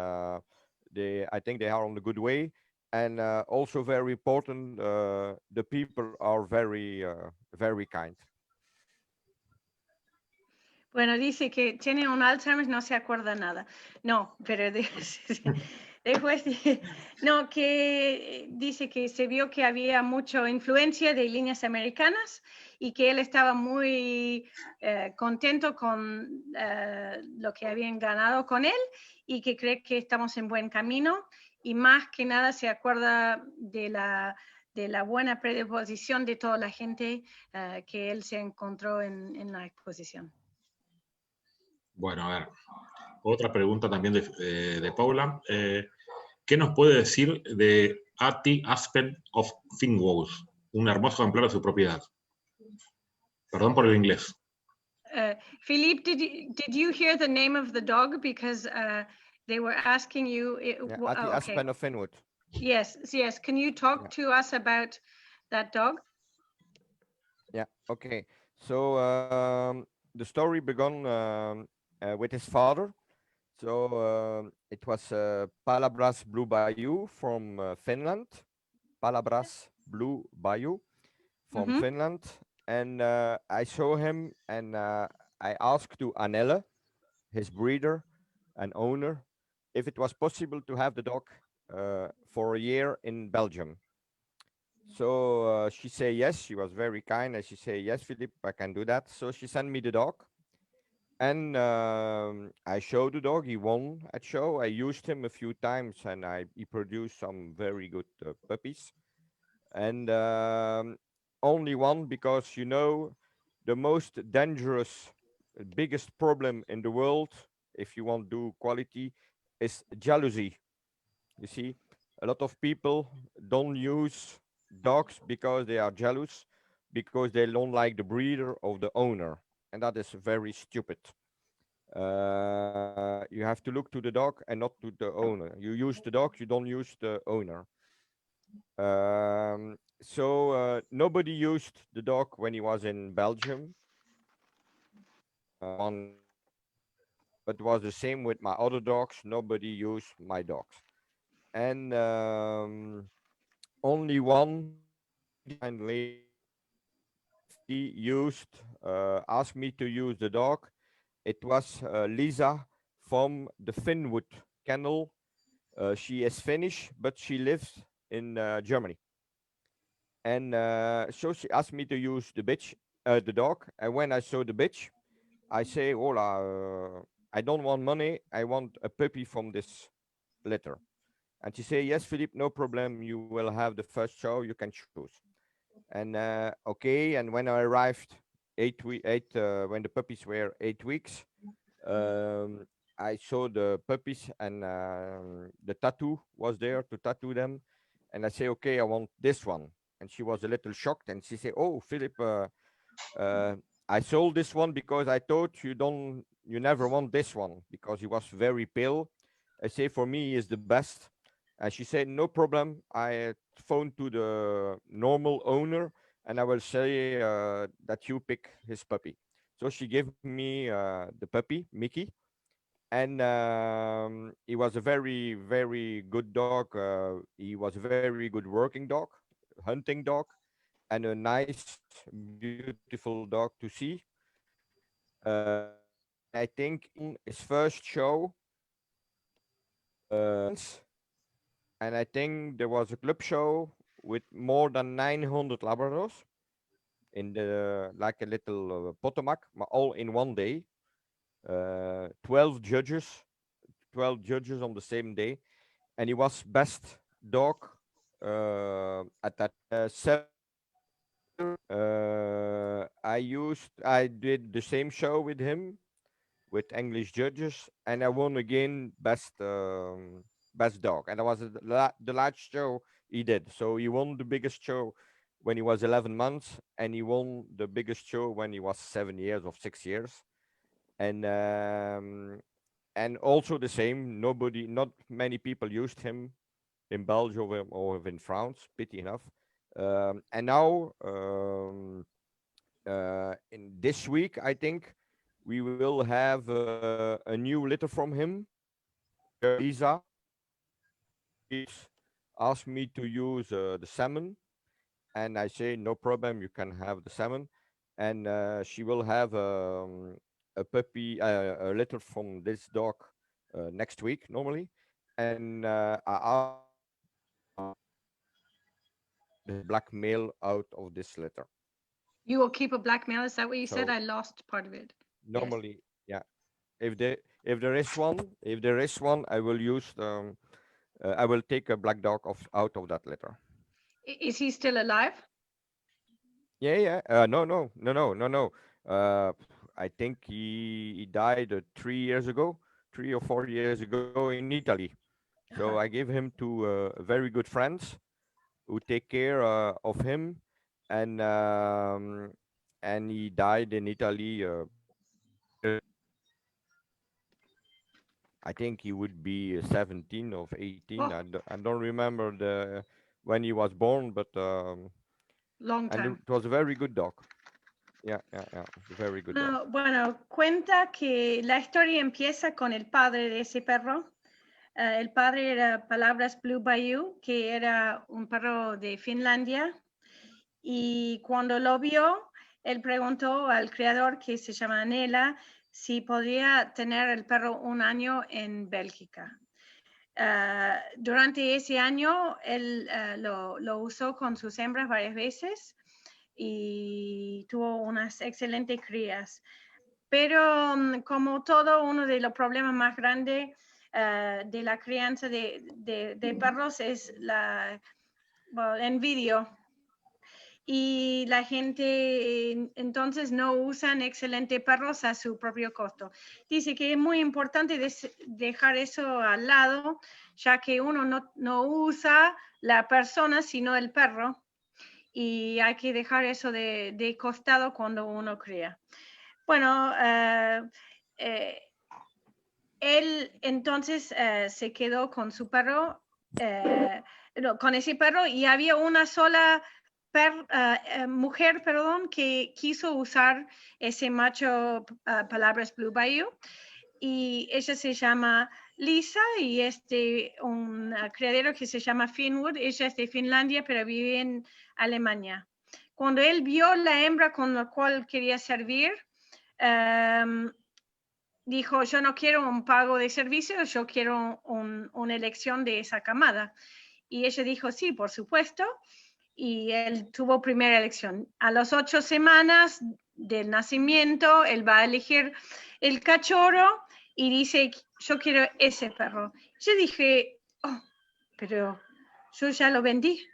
they. I think they are on the good way. And also very important, the people are very kind. Bueno, dice que tiene un Alzheimer, no se acuerda nada. No, pero después, no, que dice que se vio que había mucha influencia de líneas americanas y que él estaba muy contento con lo que habían ganado con él y que cree que estamos en buen camino y más que nada se acuerda de la buena predisposición de toda la gente que él se encontró en la exposición. Bueno, a ver, otra pregunta también de Paula. ¿Qué nos puede decir de Ati Aspen of Finwose, un hermoso ejemplar de su propiedad? Perdón por el inglés. Philippe, did you hear the name of the dog? Because they were asking you. Ati Aspen of Finwood. Yes. Can you talk to us about that dog? Yeah. Okay. So the story began with his father. So it was Palabras Blue Bayou from Finland. Palabras Blue Bayou from Finland. And I saw him and I asked to Anelle, his breeder and owner, if it was possible to have the dog for a year in Belgium. So she said yes. She was very kind, and she said yes, Philippe, I can do that. So she sent me the dog, and I showed the dog. He won at show. I used him a few times, and he produced some very good puppies. And only one, because the most dangerous, biggest problem in the world, if you want to do quality, is jealousy. You see, a lot of people don't use dogs because they are jealous, because they don't like the breeder of the owner, and that is very stupid. You have to look to the dog and not to the owner. You use the dog, you don't use the owner. So nobody used the dog when he was in Belgium. But it was the same with my other dogs. Nobody used my dogs, and only one kind lady used asked me to use the dog. It was Lisa from the Finwood Kennel. She is Finnish, but she lives in Germany. And so she asked me to use the dog. And when I saw the bitch, I say, "Hola, I don't want money. I want a puppy from this litter." And she say, "Yes, Philippe, no problem. You will have the first show. You can choose." And okay. And when I arrived, when the puppies were 8 weeks, I saw the puppies, and the tattoo was there to tattoo them. And I say, "Okay, I want this one." And she was a little shocked, and she said, "Oh, Philippe, I sold this one because I thought you never want this one because he was very pale." I say, "For me, he is the best." And she said, "No problem. I phone to the normal owner, and I will say that you pick his puppy." So she gave me the puppy, Mickey, and he was a very, very good dog. He was a very good working dog, hunting dog, and a nice, beautiful dog to see. And I think in his first show, and I think there was a club show with more than 900 Labradors in the like a little Potomac, all in one day. 12 judges, 12 judges on the same day, and he was best dog at that 7 years later. I did the same show with him with English judges, and I won again best dog. And that was the last show he did. So he won the biggest show when he was 11 months, and he won the biggest show when he was 7 years or 6 years. And and also the same, not many people used him in Belgium or in France, pity enough. And now, in this week, I think we will have a new litter from him. Lisa asked me to use the salmon, and I say no problem, you can have the salmon, and she will have a puppy, a litter from this dog next week normally, and I asked the black male out of this litter. You will keep a black male, is that what you said? So I lost part of it. normally, yeah. If there is one, I will use I will take a black dog out of that litter. Is he still alive? Yeah. No. I think he died 3 years ago, 3 or 4 years ago in Italy. So I gave him to very good friends who take care of him, and he died in Italy. I think he would be 17 or 18. Oh, I don't remember when he was born, but long and time. it was a very good dog. Yeah. It's a very good dog. No, bueno, cuenta que la historia empieza con el padre de ese perro. El padre era Palabras Blue Bayou, que era un perro de Finlandia. Y cuando lo vio, él preguntó al criador, que se llama Nela, si podía tener el perro un año en Bélgica. Durante ese año, él lo usó con sus hembras varias veces y tuvo unas excelentes crías. Pero como todo, uno de los problemas más grandes de la crianza de perros es el envidio. Y la gente entonces no usan excelentes perros a su propio costo. Dice que es muy importante dejar eso al lado, ya que uno no usa la persona, sino el perro, y hay que dejar eso de costado cuando uno cría. Bueno, él entonces se quedó con su perro, con ese perro, y había una sola mujer, que quiso usar ese macho Palabras Blue Bayou, y ella se llama Lisa, y es de un criadero que se llama Finwood. Ella es de Finlandia, pero vive en Alemania. Cuando él vio la hembra con la cual quería servir, dijo, yo no quiero un pago de servicio, yo quiero una elección de esa camada. Y ella dijo, sí, por supuesto. Y él tuvo primera elección. A las 8 semanas del nacimiento, él va a elegir el cachorro y dice, yo quiero ese perro. Yo dije, oh, pero yo ya lo vendí.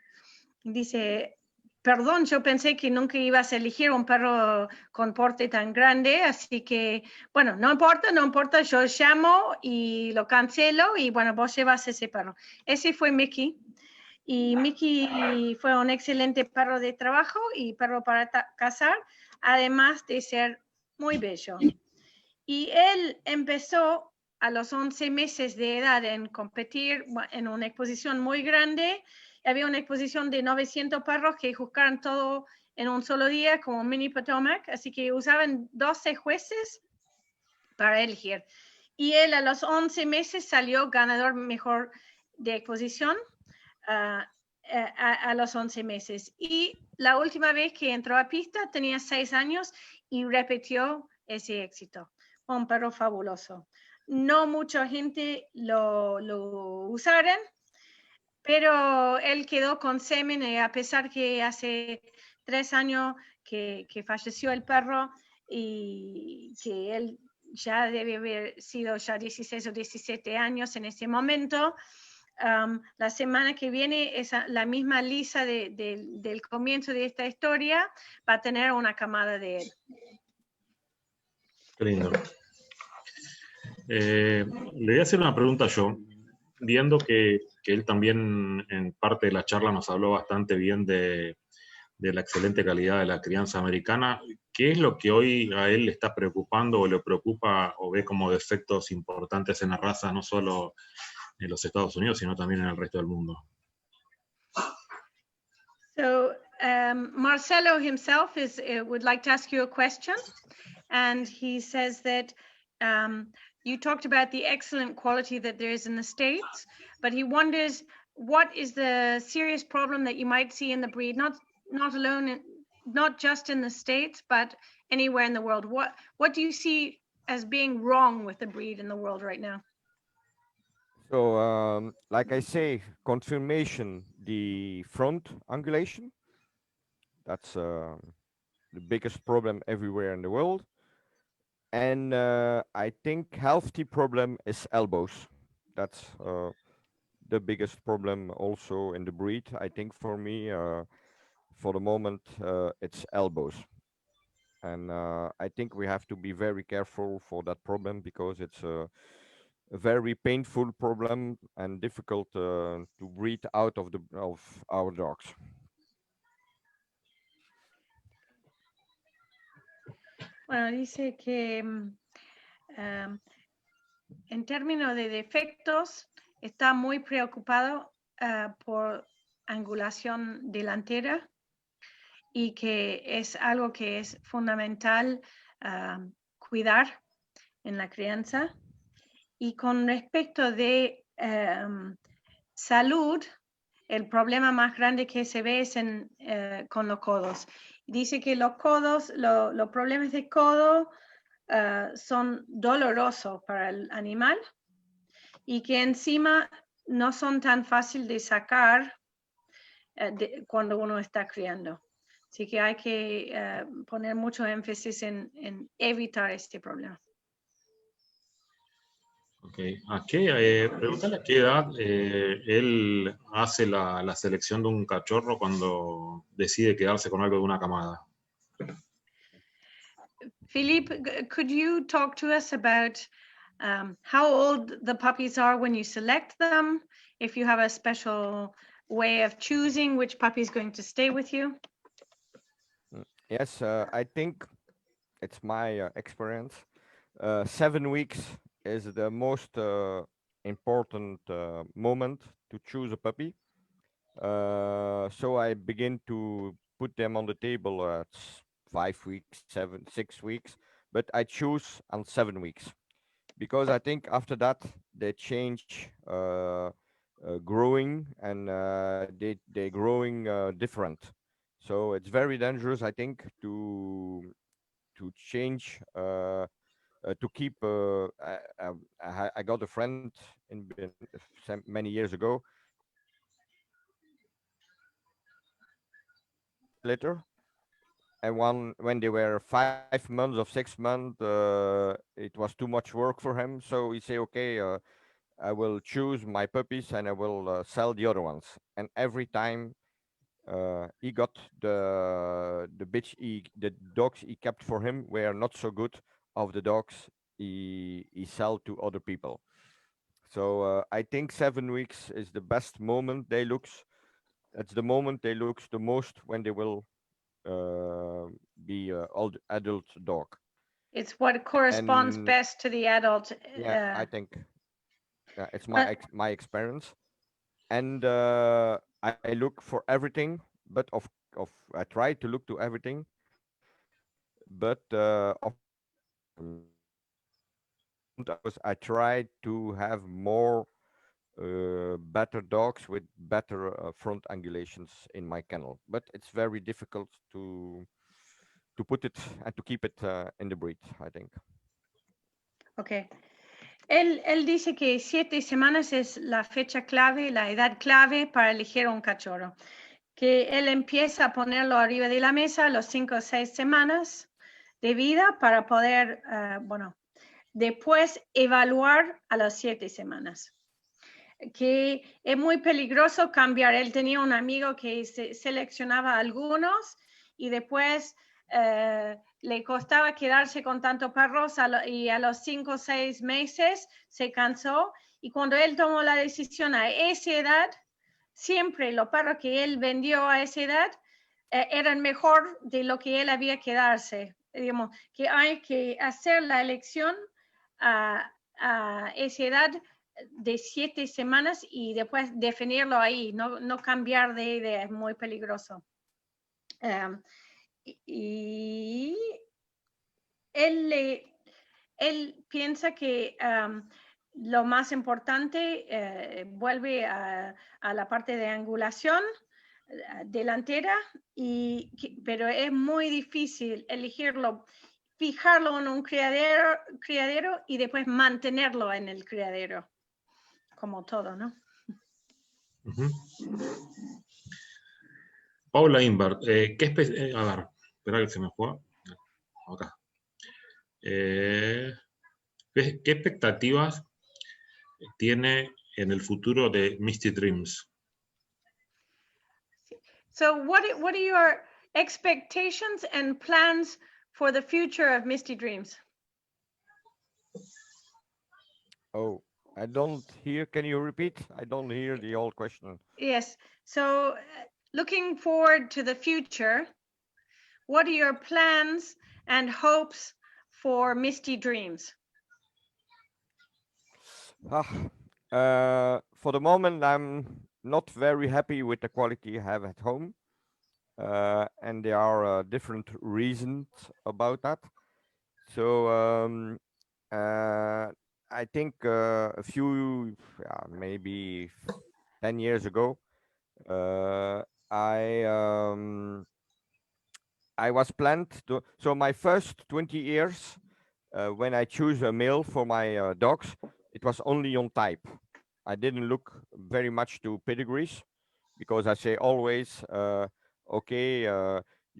Dice, perdón, yo pensé que nunca ibas a elegir un perro con porte tan grande, así que, bueno, no importa, yo llamo y lo cancelo y, bueno, vos llevas ese perro. Ese fue Mickey. Y Mickey fue un excelente perro de trabajo y perro para cazar, además de ser muy bello. Y él empezó a los 11 meses de edad en competir en una exposición muy grande. Había una exposición de 900 perros que juzgaron todo en un solo día, como mini Potomac, así que usaban 12 jueces para elegir. Y él a los 11 meses salió ganador mejor de exposición. A los 11 meses. Y la última vez que entró a pista tenía 6 años y repitió ese éxito. Un perro fabuloso. No mucha gente lo usaron, pero él quedó con semen, a pesar que hace 3 años que falleció el perro, y que él ya debe haber sido ya 16 o 17 años en ese momento. La semana que viene, la misma Lisa del comienzo de esta historia va a tener una camada de él. Qué lindo. Le voy a hacer una pregunta yo, viendo que él también en parte de la charla nos habló bastante bien de de la excelente calidad de la crianza americana. ¿Qué es lo que hoy a él le está preocupando o le preocupa o ve como defectos importantes en la raza, no solo en los Estados Unidos, sino también en el resto del mundo? So Marcelo himself would like to ask you a question, and he says that you talked about the excellent quality that there is in the States, but he wonders what is the serious problem that you might see in the breed, not alone, not just in the States, but anywhere in the world. What do you see as being wrong with the breed in the world right now? So, like I say, confirmation, the front angulation, that's the biggest problem everywhere in the world. And I think healthy problem is elbows. That's the biggest problem also in the breed. I think for me, for the moment, it's elbows. And I think we have to be very careful for that problem because it's a very painful problem and difficult to breed out of our dogs. Bueno, dice que en términos de defectos está muy preocupado por angulación delantera y que es algo que es fundamental cuidar en la crianza. Y con respecto de salud, el problema más grande que se ve es con los codos. Dice que los codos, los problemas de codo son dolorosos para el animal y que encima no son tan fáciles de sacar cuando uno está criando. Así que hay que poner mucho énfasis en evitar este problema. Okay. Preguntale a qué edad él hace la selección de un cachorro cuando decide quedarse con algo de una camada. Philippe, could you talk to us about how old the puppies are when you select them, if you have a special way of choosing which puppy is going to stay with you? Yes, I think it's my experience. 7 weeks is the most important moment to choose a puppy. So I begin to put them on the table at 5 weeks, 6 weeks, but I choose on 7 weeks because I think after that they change growing and they growing different. So it's very dangerous, I think, to change to keep. I got a friend many years ago. Later, and when they were 5 months or 6 months, it was too much work for him. So he say, okay, I will choose my puppies and I will sell the other ones. And every time he got the dogs he kept for him were not so good of the dogs he sell to other people. So I think 7 weeks is the best moment they looks. That's the moment they looks the most when they will be old adult dog. It's what corresponds best to the adult. Yeah, I think it's my experience, and I look for everything, but I try to look to everything, but I try to have more better dogs with better front angulations in my kennel, but it's very difficult to put it and to keep it in the breed, I think. Okay. Él dice que 7 semanas es la fecha clave, la edad clave para elegir un cachorro. Que él empieza a ponerlo arriba de la mesa a los 5 o 6 semanas de vida para poder, después evaluar a las 7 semanas. Que es muy peligroso cambiar. Él tenía un amigo que seleccionaba algunos y después le costaba quedarse con tantos perros y a los 5 o 6 meses se cansó, y cuando él tomó la decisión a esa edad, siempre los perros que él vendió a esa edad eran mejor de lo que él había que darse. Digamos, que hay que hacer la elección a esa edad de 7 semanas y después definirlo ahí, no cambiar de idea, es muy peligroso. Y él piensa que lo más importante vuelve a la parte de angulación delantera, pero es muy difícil elegirlo, fijarlo en un criadero y después mantenerlo en el criadero, como todo, ¿no? Paula Invert, a ver, espera que se me fue. Acá. ¿Qué expectativas tiene en el futuro de Misty Dreams? So what are your expectations and plans for the future of Misty Dreams? Oh, I don't hear. Can you repeat? I don't hear the old question. Yes. So looking forward to the future, what are your plans and hopes for Misty Dreams? For the moment, I'm not very happy with the quality I have at home. And there are different reasons about that. So I think a few, maybe 10 years ago, uh, I um, I was planned to. So my first 20 years, when I choose a male for my dogs, it was only on type. I didn't look very much to pedigrees because I say always, okay,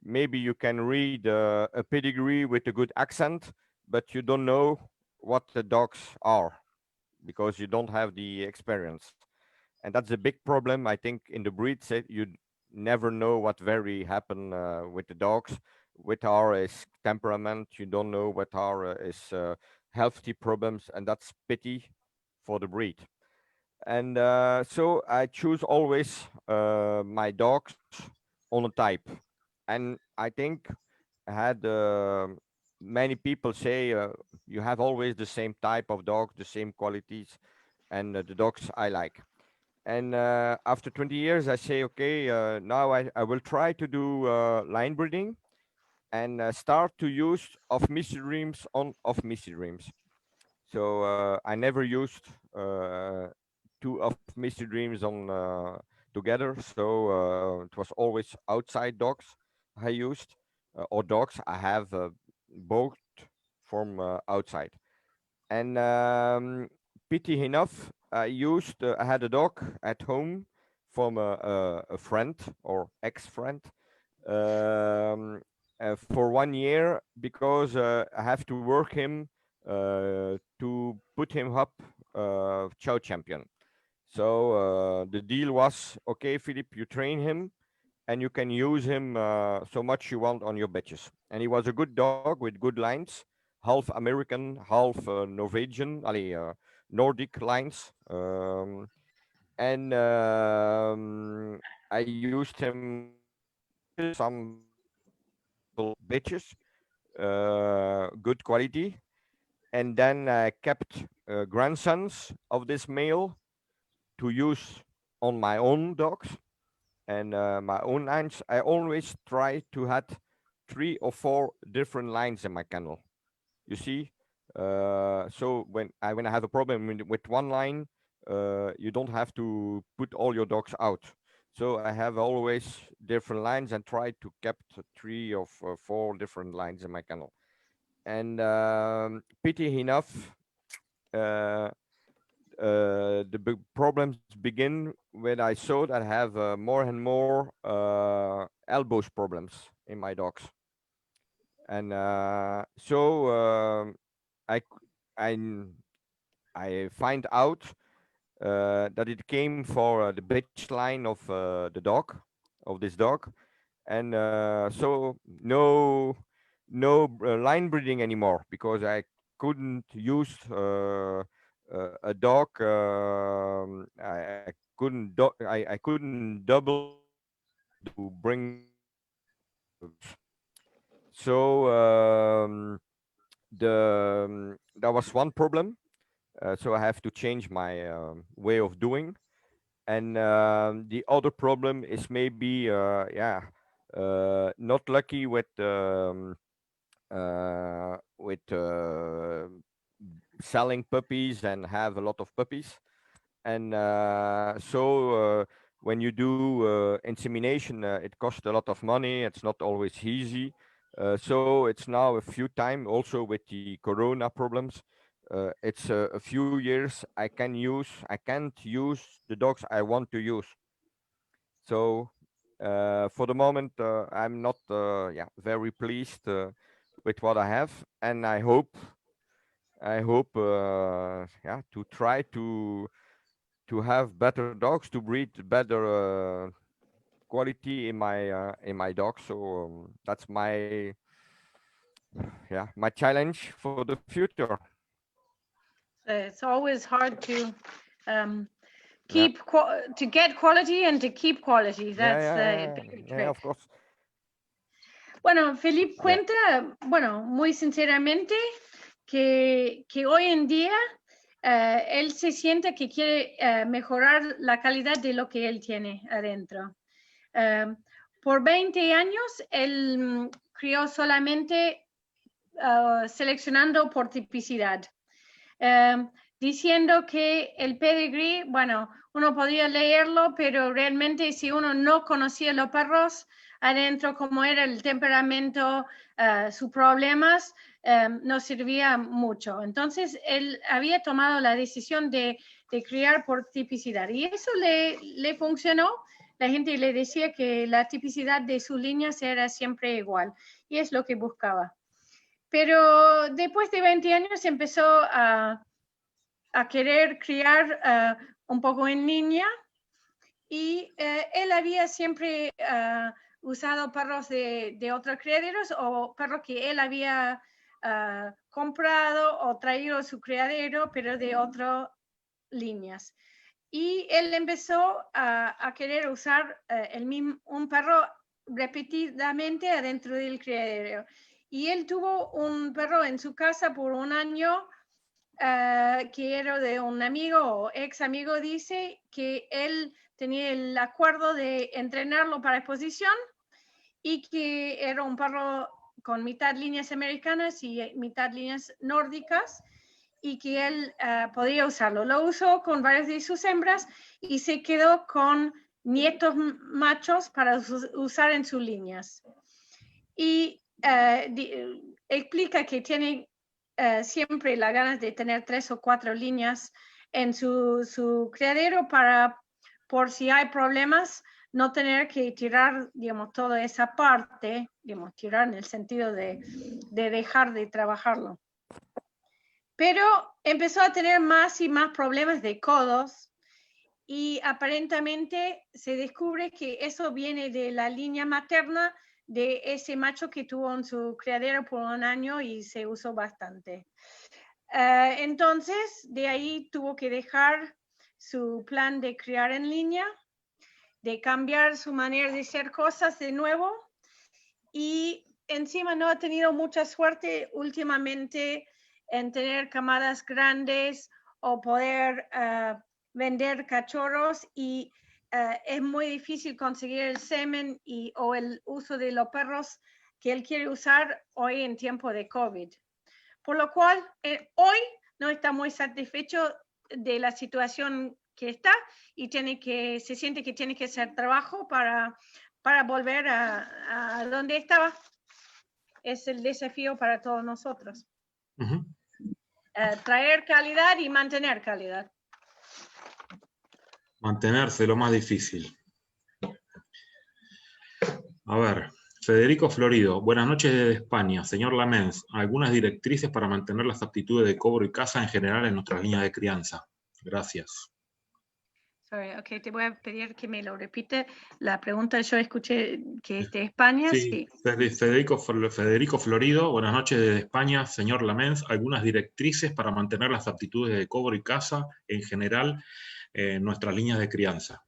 maybe you can read a pedigree with a good accent, but you don't know what the dogs are because you don't have the experience. And that's a big problem, I think, in the breed set. You never know what very happen with the dogs. With our is temperament, you don't know what our is healthy problems, and that's pity for the breed. And so I choose always my dogs on a type. And I think I had many people say you have always the same type of dog, the same qualities, and the dogs I like. And after 20 years, I say, okay, now I will try to do line breeding and start to use of Misty Dreams on of Misty Dreams. So I never used two of Misty Dreams on together. So it was always outside dogs I used or dogs I have both from outside. And pity enough, I had a dog at home from a friend or ex-friend for 1 year because I have to work him to put him up chow champion. So the deal was, okay, Philippe, you train him and you can use him so much you want on your bitches. And he was a good dog with good lines, half American, half Norwegian, Nordic lines. And I used him some valuable bitches, good quality. And then I kept grandsons of this male to use on my own dogs and my own lines. I always try to have 3 or 4 different lines in my kennel. You see, so when I have a problem with one line, you don't have to put all your dogs out. So I have always different lines and try to keep 3 or 4 different lines in my kennel. And pity enough, uh, the big problems begin when I saw that I have more and more elbows problems in my dogs, and so I c- I n- I find out that it came for the bitch line of the dog of this dog, and so no line breeding anymore because I couldn't use a dog. I couldn't I couldn't double to bring So there was one problem. So I have to change my way of doing. And the other problem is maybe, not lucky with selling puppies and have a lot of puppies. And when you do insemination, it costs a lot of money. It's not always easy. So it's now a few time also with the corona problems. It's a few years I can't use the dogs I want to use. So for the moment, I'm not very pleased with what I have, and I hope to try to have better dogs, to breed better quality in my dogs. So that's my challenge for the future. It's always hard to to get quality and to keep quality. That's the big trick. Of course. Bueno, Philippe cuenta, bueno, muy sinceramente, que hoy en día él se siente que quiere mejorar la calidad de lo que él tiene adentro. Por 20 años, él crió solamente seleccionando por tipicidad. Diciendo que el pedigree, bueno, uno podía leerlo, pero realmente si uno no conocía los perros adentro, cómo era el temperamento, sus problemas, no servía mucho. Entonces, él había tomado la decisión de criar por tipicidad y eso le funcionó. La gente le decía que la tipicidad de sus líneas era siempre igual y es lo que buscaba. Pero después de 20 años empezó a querer criar un poco en línea y él había siempre usado perros de otros criaderos o perros que él había comprado o traído a su criadero, pero de otras líneas. Y él empezó a querer usar un perro repetidamente adentro del criadero. Y él tuvo un perro en su casa por un año que era de un amigo o ex amigo, dice que él tenía el acuerdo de entrenarlo para exposición y que era un perro con mitad líneas americanas y mitad líneas nórdicas y que él podía usarlo. Lo usó con varias de sus hembras y se quedó con nietos machos para usar en sus líneas. Y explica que tiene siempre las ganas de tener 3 o 4 líneas en su criadero para, por si hay problemas, no tener que tirar, digamos, toda esa parte, digamos, tirar en el sentido de dejar de trabajarlo. Pero empezó a tener más y más problemas de codos y aparentemente se descubre que eso viene de la línea materna de ese macho que tuvo en su criadero por un año y se usó bastante. Entonces, de ahí tuvo que dejar su plan de criar en línea, de cambiar su manera de hacer cosas de nuevo y encima no ha tenido mucha suerte últimamente en tener camadas grandes o poder vender cachorros y es muy difícil conseguir el semen o el uso de los perros que él quiere usar hoy en tiempo de COVID. Por lo cual, hoy no está muy satisfecho de la situación que está y se siente que tiene que hacer trabajo para volver a donde estaba. Es el desafío para todos nosotros. Uh-huh. Traer calidad y mantener calidad. Mantenerse lo más difícil. A ver, Federico Florido, buenas noches desde España. Señor Lammens, algunas directrices para mantener las aptitudes de cobro y caza en general en nuestras líneas de crianza. Gracias. Sorry, okay, te voy a pedir que me lo repite. La pregunta yo escuché que es de España. Sí. Federico Florido, buenas noches desde España. Señor Lammens, algunas directrices para mantener las aptitudes de cobro y caza en general en nuestras líneas de crianza.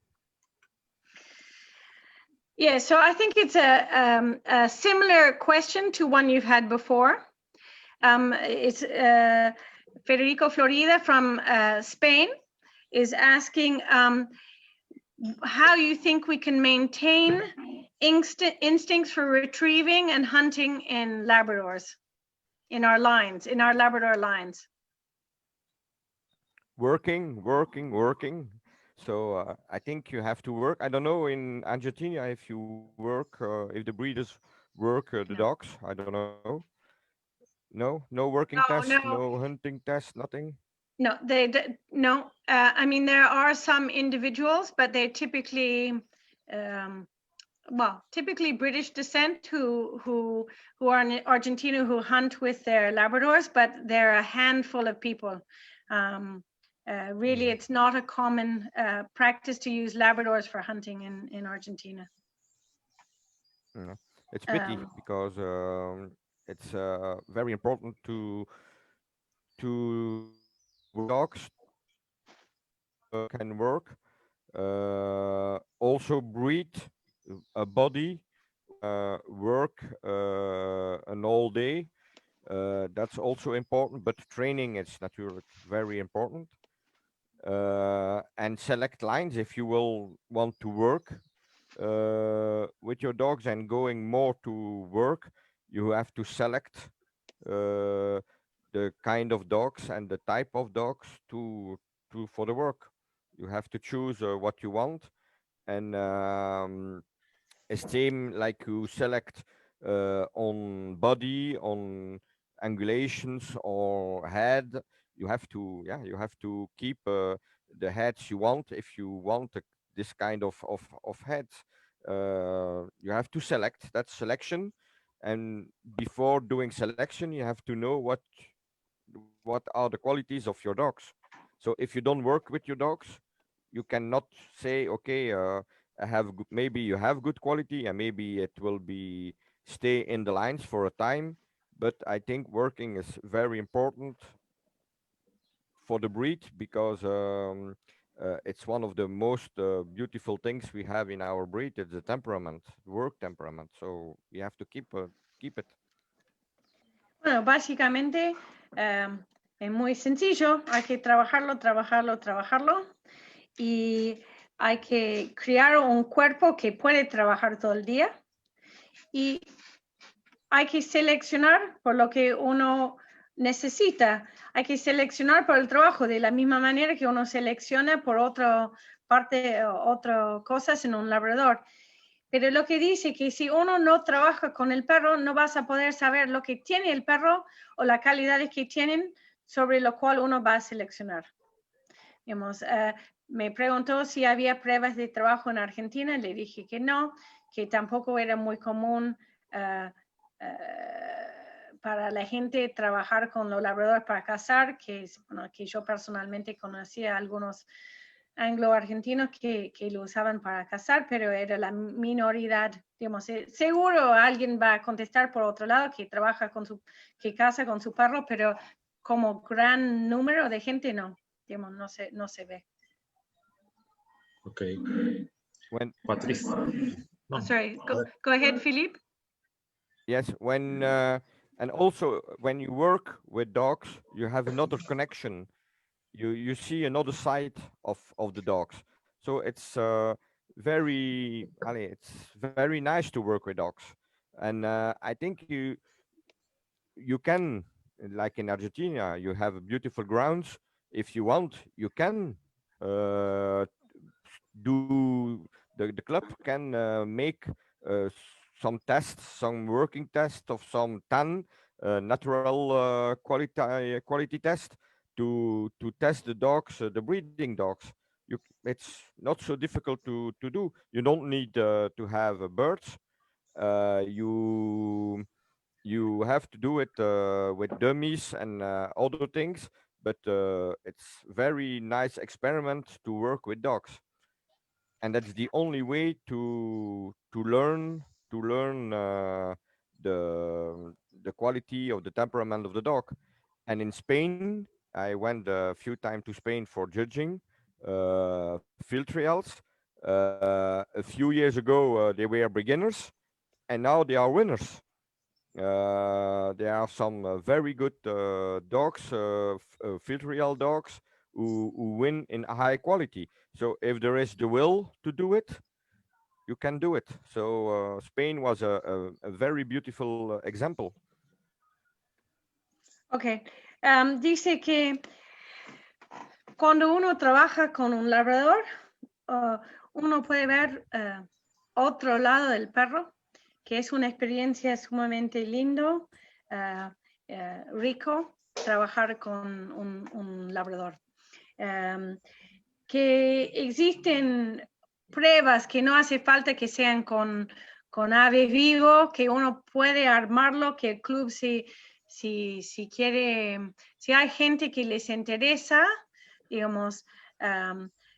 Yeah, so I think it's a similar question to one you've had before. It's Federico Florida from Spain is asking how you think we can maintain instincts for retrieving and hunting in Labradors, in our lines, in our Labrador lines. Working. So I think you have to work. I don't know in Argentina if you work, if the breeders work the No. dogs. I don't know. No, no working No, test, no. no hunting test, nothing. No, no. I mean, there are some individuals, but they're typically, typically British descent who are in Argentina who hunt with their Labradors, but they're a handful of people. Really, it's not a common practice to use Labradors for hunting in Argentina. Yeah. It's pity because it's very important to dogs can work. Also breed a body work an all day. That's also important, but training is naturally very important. And select lines if you will want to work with your dogs and going more to work. You have to select the kind of dogs and the type of dogs to for the work. You have to choose what you want, and same like you select on body, on angulations or head. You have to, yeah, you have to keep the heads you want. If you want this kind of heads, you have to select. That's selection, and before doing selection you have to know what are the qualities of your dogs. So if you don't work with your dogs, you cannot say, okay, I have maybe you have good quality and maybe it will be stay in the lines for a time. But I think working is very important for the breed because it's one of the most beautiful things we have in our breed. It's the temperament, work temperament. So we have to keep it. Bueno, básicamente es muy sencillo, hay que trabajarlo y hay que crear un cuerpo que puede trabajar todo el día y hay que seleccionar por lo que uno necesita, hay que seleccionar por el trabajo de la misma manera que uno selecciona por otra parte, otras cosas en un labrador. Pero lo que dice que si uno no trabaja con el perro, no vas a poder saber lo que tiene el perro o las calidades que tienen sobre lo cual uno va a seleccionar. Digamos, me preguntó si había pruebas de trabajo en Argentina, le dije que no, que tampoco era muy común para la gente trabajar con los labradores para cazar, que yo personalmente conocía a algunos anglo-argentinos que lo usaban para cazar, pero era la minoridad. Digamos, seguro alguien va a contestar por otro lado que que caza con su perro, pero como gran número de gente no, digamos, no se ve. Okay. When Patrice. No. Sorry, go ahead, Philippe. Yes, when and also when you work with dogs, you have another connection. You see another side of the dogs. So it's it's very nice to work with dogs, and I think you can, like in Argentina, you have beautiful grounds. If you want, you can uh, do the club can make some tests, some working tests of some tan natural quality test to test the dogs, the breeding dogs. It's not so difficult to do. You don't need to have birds. You have to do it with dummies and other things, but it's very nice experiment to work with dogs, and that's the only way to learn the quality of the temperament of the dog. And in Spain, I went a few times to Spain for judging field trials. A few years ago, they were beginners, and now they are winners. There are some very good dogs, field trial dogs, who win in high quality. So if there is the will to do it, you can do it. So Spain was a very beautiful example. Ok. Dice que cuando uno trabaja con un labrador, uno puede ver otro lado del perro, que es una experiencia sumamente lindo, rico, trabajar con un labrador. Que existen pruebas que no hace falta que sean con aves vivos, que uno puede armarlo, que el club si quiere, si hay gente que les interesa, digamos,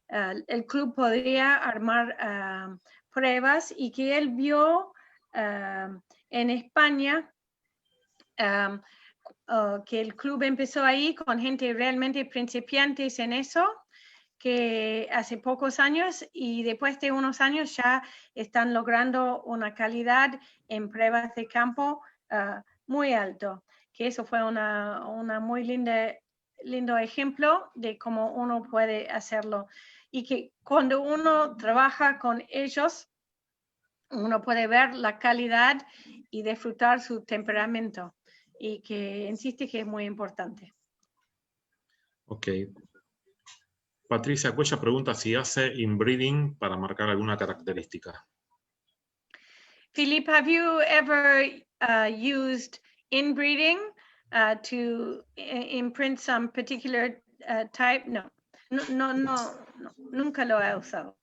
el club podría armar pruebas, y que él vio en España que el club empezó ahí con gente realmente principiantes en eso, que hace pocos años, y después de unos años ya están logrando una calidad en pruebas de campo muy alto, que eso fue una muy lindo ejemplo de cómo uno puede hacerlo, y que cuando uno trabaja con ellos, uno puede ver la calidad y disfrutar su temperamento, y que insiste que es muy importante. Ok. Patricia Cuella pregunta si hace inbreeding para marcar alguna característica. Philippe, have you ever used inbreeding to imprint some particular type? No, nunca lo he usado.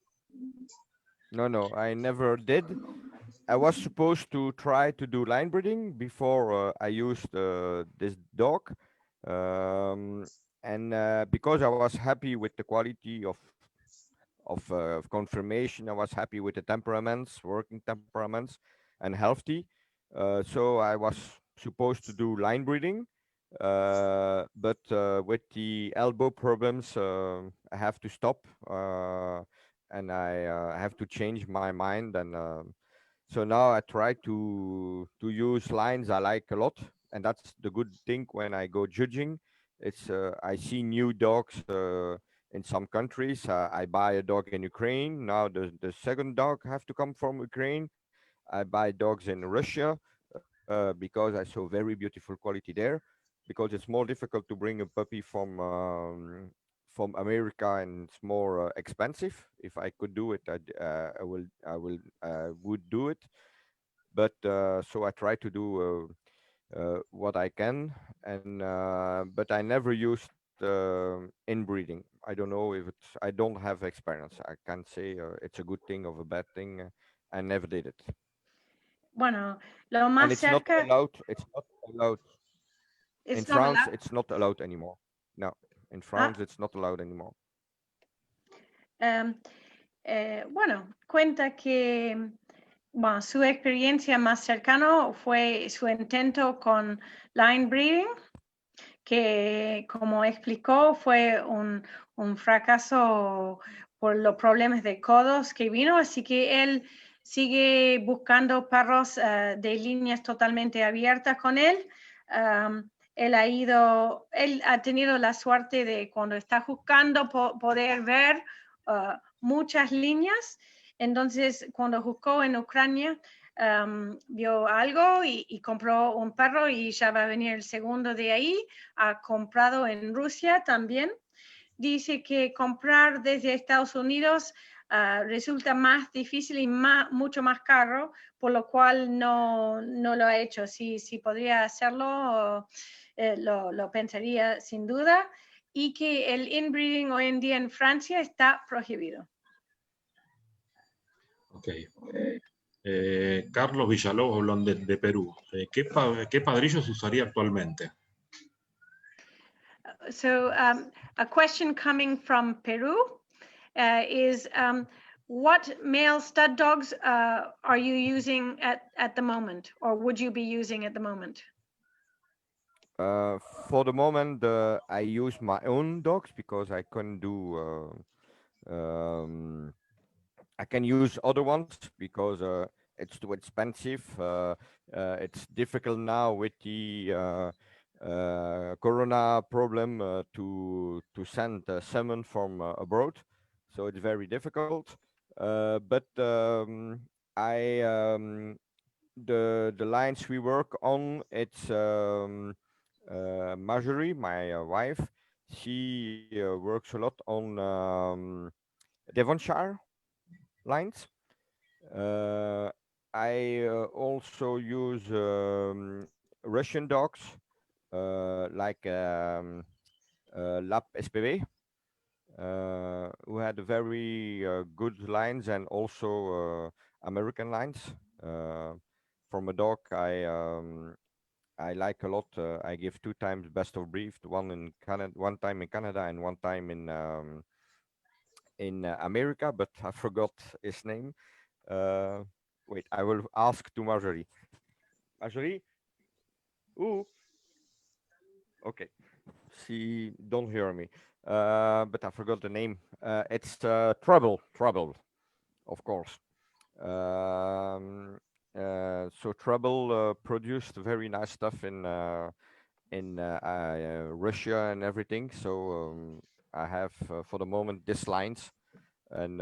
No, I never did. I was supposed to try to do line breeding before I used this dog, and because I was happy with the quality of confirmation, I was happy with the temperaments, working temperaments, and healthy. So I was supposed to do line breeding, but with the elbow problems, I have to stop, and I have to change my mind. And so now I try to use lines I like a lot, and that's the good thing when I go judging. It's I see new dogs in some countries. I buy a dog in Ukraine. Now the second dog have to come from Ukraine. I buy dogs in Russia because I saw very beautiful quality there. Because it's more difficult to bring a puppy from America, and it's more expensive. If I could do it, I would do it. But so I try to do what I can, and but I never used inbreeding. I don't know if it's. I don't have experience. I can't say it's a good thing or a bad thing. I never did it. Bueno, lo And más it's not cerca, allowed. It's not allowed in it's not France. allowed. It's not allowed anymore. No, in France it's not allowed anymore. Bueno, cuenta que bueno, su experiencia más cercana fue su intento con line breeding, que como explicó fue un fracaso por los problemas de codos que vino, así que él sigue buscando perros de líneas totalmente abiertas con él. Él ha tenido la suerte de, cuando está buscando, poder ver muchas líneas. Entonces, cuando buscó en Ucrania, vio algo y compró un perro, y ya va a venir el segundo de ahí. Ha comprado en Rusia también. Dice que comprar desde Estados Unidos resulta más difícil y mucho más caro, por lo cual no lo ha hecho. Si podría hacerlo, lo pensaría sin duda, y que el inbreeding hoy en día en Francia está prohibido. Ok. Carlos Villalobos habló de Perú. ¿Qué padrillos usaría actualmente? So a question coming from Peru is what male stud dogs are you using at the moment, or would you be using at the moment? For the moment, I use my own dogs because I couldn't do I can use other ones because it's too expensive. It's difficult now with the corona problem to send salmon from abroad, so it's very difficult. But I the lines we work on, it's Marjorie, my wife. She works a lot on Devonshire lines. Uh, I also use Russian dogs like Lap SPV, who had very good lines, and also American lines. Uh, from a dog, I like a lot. I give 2 times best of breed, one in Canada, 1 time in Canada, and 1 time in America, but I forgot his name. Uh, Wait, I will ask to Marjorie. Marjorie, ooh, okay. She don't hear me, but I forgot the name. It's Trouble, of course. Um, so Trouble produced very nice stuff in Russia and everything. So I have for the moment this lines, and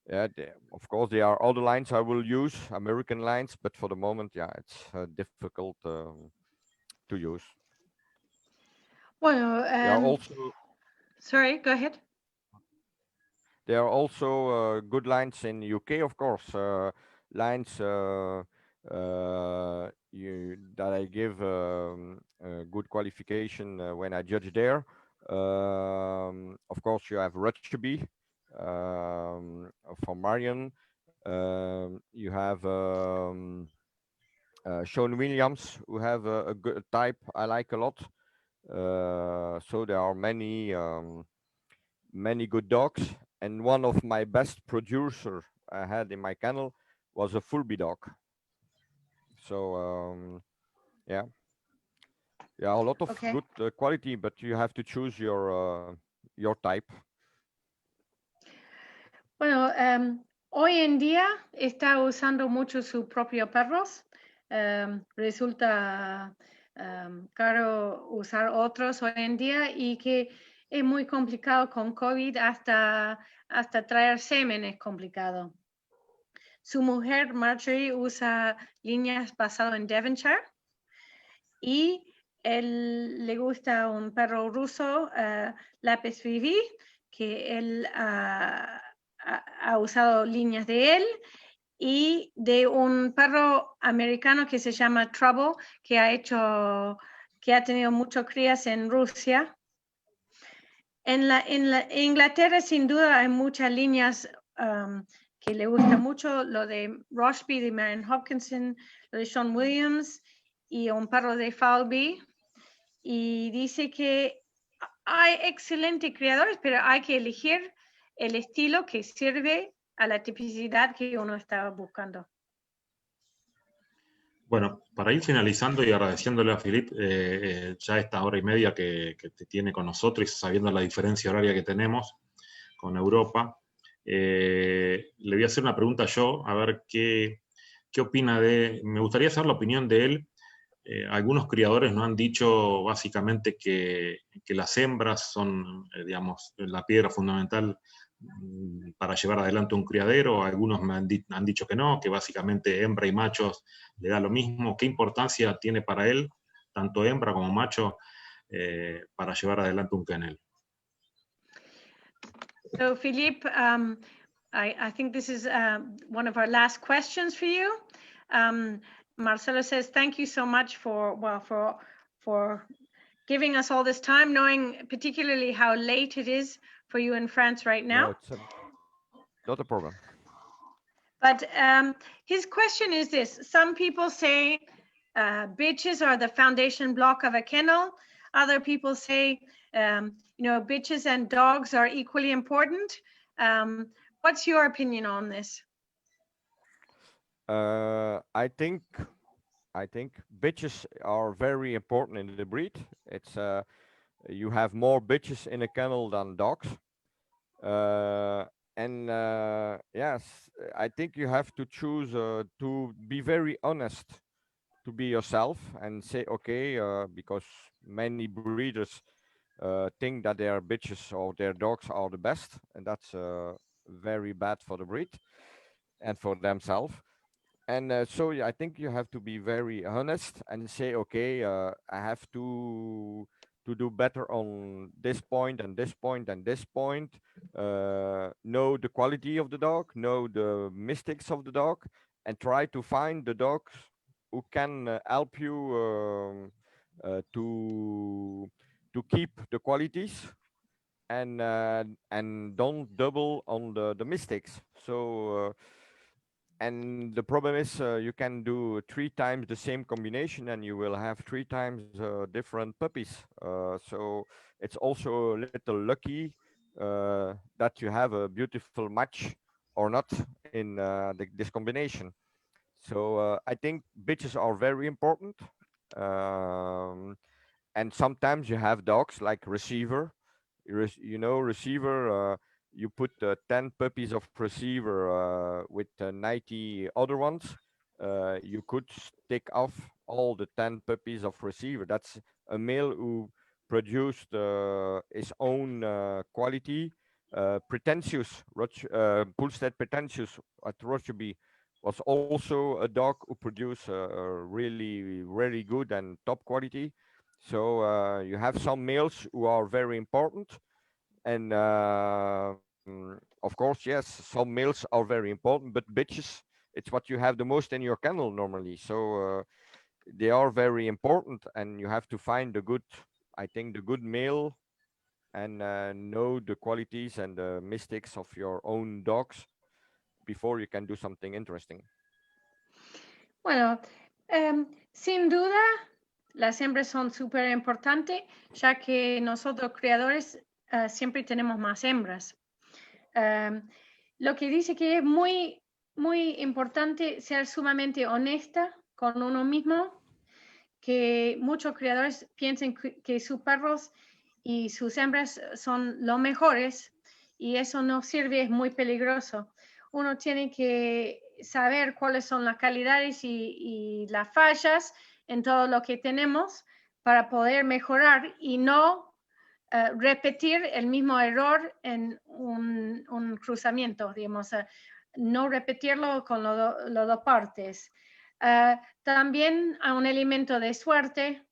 yeah, of course there are other lines I will use, American lines, but for the moment, yeah, it's difficult to use. Well, There are also sorry, go ahead. good lines in UK, of course. Lines that I give good qualification when I judge there. Of course, you have Rutcheby from Marion. You have Sean Williams, who have a good type I like a lot. So there are many good dogs, and one of my best producer I had in my kennel was a Fulby dog. So yeah, yeah, a lot of Okay. good quality, but you have to choose your type. Bueno, hoy en día está usando mucho sus propios perros. Resulta caro usar otros hoy en día y que es muy complicado con COVID, hasta traer semen es complicado. Su mujer, Marjorie, usa líneas basadas en Devonshire y él le gusta un perro ruso, Lapis Vivi, que él ha usado líneas de él, y de un perro americano que se llama Trouble, que ha tenido muchas crías en Rusia. En Inglaterra, sin duda, hay muchas líneas que le gusta mucho, lo de Roshby, de Marion Hopkinson, lo de Sean Williams y un perro de Falby. Y dice que hay excelentes criadores, pero hay que elegir el estilo que sirve a la tipicidad que uno está buscando. Bueno, para ir finalizando y agradeciéndole a Philippe ya esta hora y media que te tiene con nosotros y sabiendo la diferencia horaria que tenemos con Europa, le voy a hacer una pregunta yo, a ver qué opina me gustaría saber la opinión de él. Algunos criadores nos han dicho básicamente que las hembras son, digamos, la piedra fundamental para llevar adelante un criadero. Algunos me han dicho que no, que básicamente hembra y machos le da lo mismo. ¿Qué importancia tiene para él, tanto hembra como macho, para llevar adelante un kennel? So, Philippe, I think this is one of our last questions for you. Marcelo says, thank you so much for giving us all this time, knowing particularly how late it is for you in France right now. No, it's not a problem. But his question is this: some people say bitches are the foundation block of a kennel. Other people say, bitches and dogs are equally important. What's your opinion on this? I think bitches are very important in the breed. It's you have more bitches in a kennel than dogs. And yes, I think you have to choose to be very honest, to be yourself and say okay, because many breeders think that their bitches or their dogs are the best, and that's very bad for the breed and for themselves. And so yeah, I think you have to be very honest and say okay, I have to do better on this point and this point and this point. Know the quality of the dog, know the mistakes of the dog, and try to find the dogs who can help you to keep the qualities, and don't double on the mistakes. So and the problem is you can do 3 times the same combination and you will have 3 times different puppies. So it's also a little lucky that you have a beautiful match or not in this combination. So I think bitches are very important. um, and sometimes you have dogs like receiver. Receiver, you put 10 puppies of receiver with 90 other ones. You could take off all the 10 puppies of receiver. That's a male who produced his own quality. Pretentious, Pulstead Pretentious at Rocheby was also a dog who produced really very good and top quality. So you have some males who are very important, and of course, yes, some males are very important, but bitches, it's what you have the most in your kennel normally. So they are very important, and you have to find the good, I think, the good male, and know the qualities and the mistakes of your own dogs before you can do something interesting. Bueno, sin duda, las hembras son súper importantes, ya que nosotros criadores siempre tenemos más hembras. Lo que dice que es muy, muy importante ser sumamente honesta con uno mismo, que muchos criadores piensen que sus perros y sus hembras son los mejores, y eso no sirve, es muy peligroso. Uno tiene que saber cuáles son las calidades y las fallas en todo lo que tenemos para poder mejorar y no repetir el mismo error en un cruzamiento, digamos, no repetirlo con las dos partes. También a un elemento de suerte,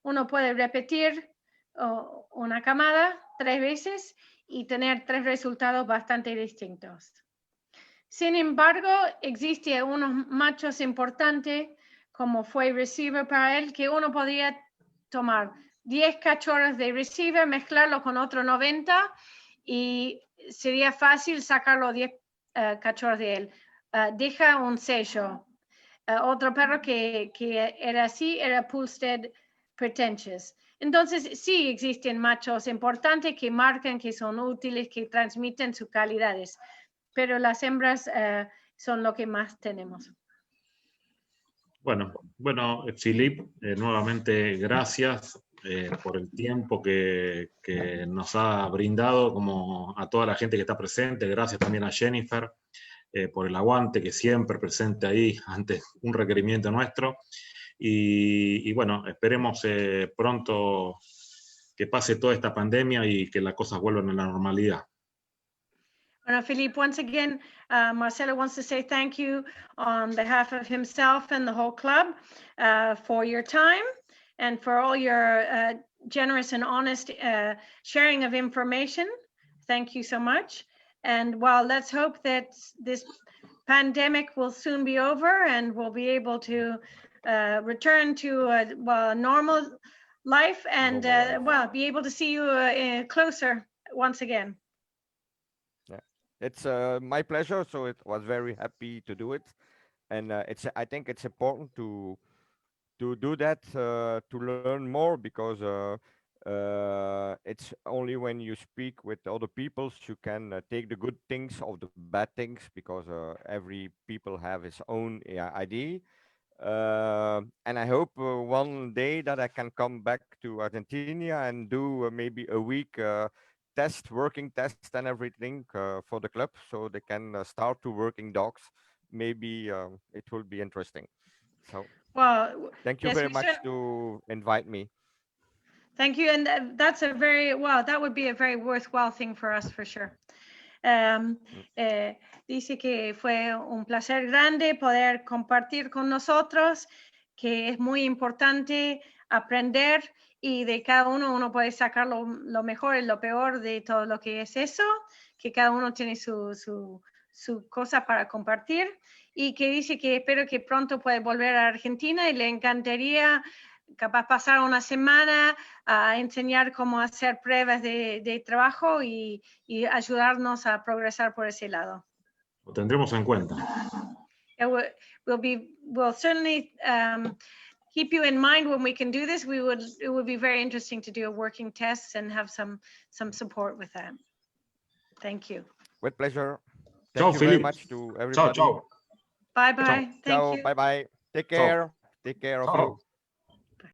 uno puede repetir una camada 3 veces y tener 3 resultados bastante distintos. Sin embargo, existen unos machos importantes, como fue receiver para él, que uno podría tomar 10 cachorros de receiver, mezclarlo con otro 90 y sería fácil sacar los 10 cachorros de él. Deja un sello. Otro perro que era así era Pulstead Pretentious. Entonces, sí existen machos importantes que marcan, que son útiles, que transmiten sus calidades, pero las hembras son lo que más tenemos. Bueno, Philippe, nuevamente gracias por el tiempo que nos ha brindado, como a toda la gente que está presente. Gracias también a Jennifer por el aguante, que siempre presente ahí ante un requerimiento nuestro. Y bueno, esperemos pronto que pase toda esta pandemia y que las cosas vuelvan a la normalidad. Bueno, Philippe, once again, Marcelo wants to say thank you on behalf of himself and the whole club for your time and for all your generous and honest sharing of information. Thank you so much. And well, let's hope that this pandemic will soon be over and we'll be able to return to a normal life and well, be able to see you closer once again. It's my pleasure. So it was very happy to do it, and I think it's important to do that to learn more, because it's only when you speak with other people you can take the good things of the bad things, because every people have his own idea. And I hope one day that I can come back to Argentina and do maybe a week working test and everything for the club, so they can start to working dogs. Maybe it will be interesting. So Well, thank you yes, very we much should. to invite me. Thank you. And that's a very, well, that would be a very worthwhile thing for us for sure. Dice que fue un placer grande poder compartir con nosotros, que es muy importante aprender y de cada uno puede sacar lo mejor y lo peor de todo lo que es eso, que cada uno tiene su cosa para compartir y que dice que espero que pronto pueda volver a Argentina y le encantaría capaz pasar una semana a enseñar cómo hacer pruebas de trabajo y ayudarnos a progresar por ese lado. Lo tendremos en cuenta. We'll certainly keep you in mind when we can do this. It would be very interesting to do a working test and have some support with that. Thank you. With pleasure. Ciao, Thank you very Philippe. much to Ciao, everybody. ciao. Bye bye. Ciao. Thank you. Bye bye. Take Ciao. care. Take care of Ciao. you.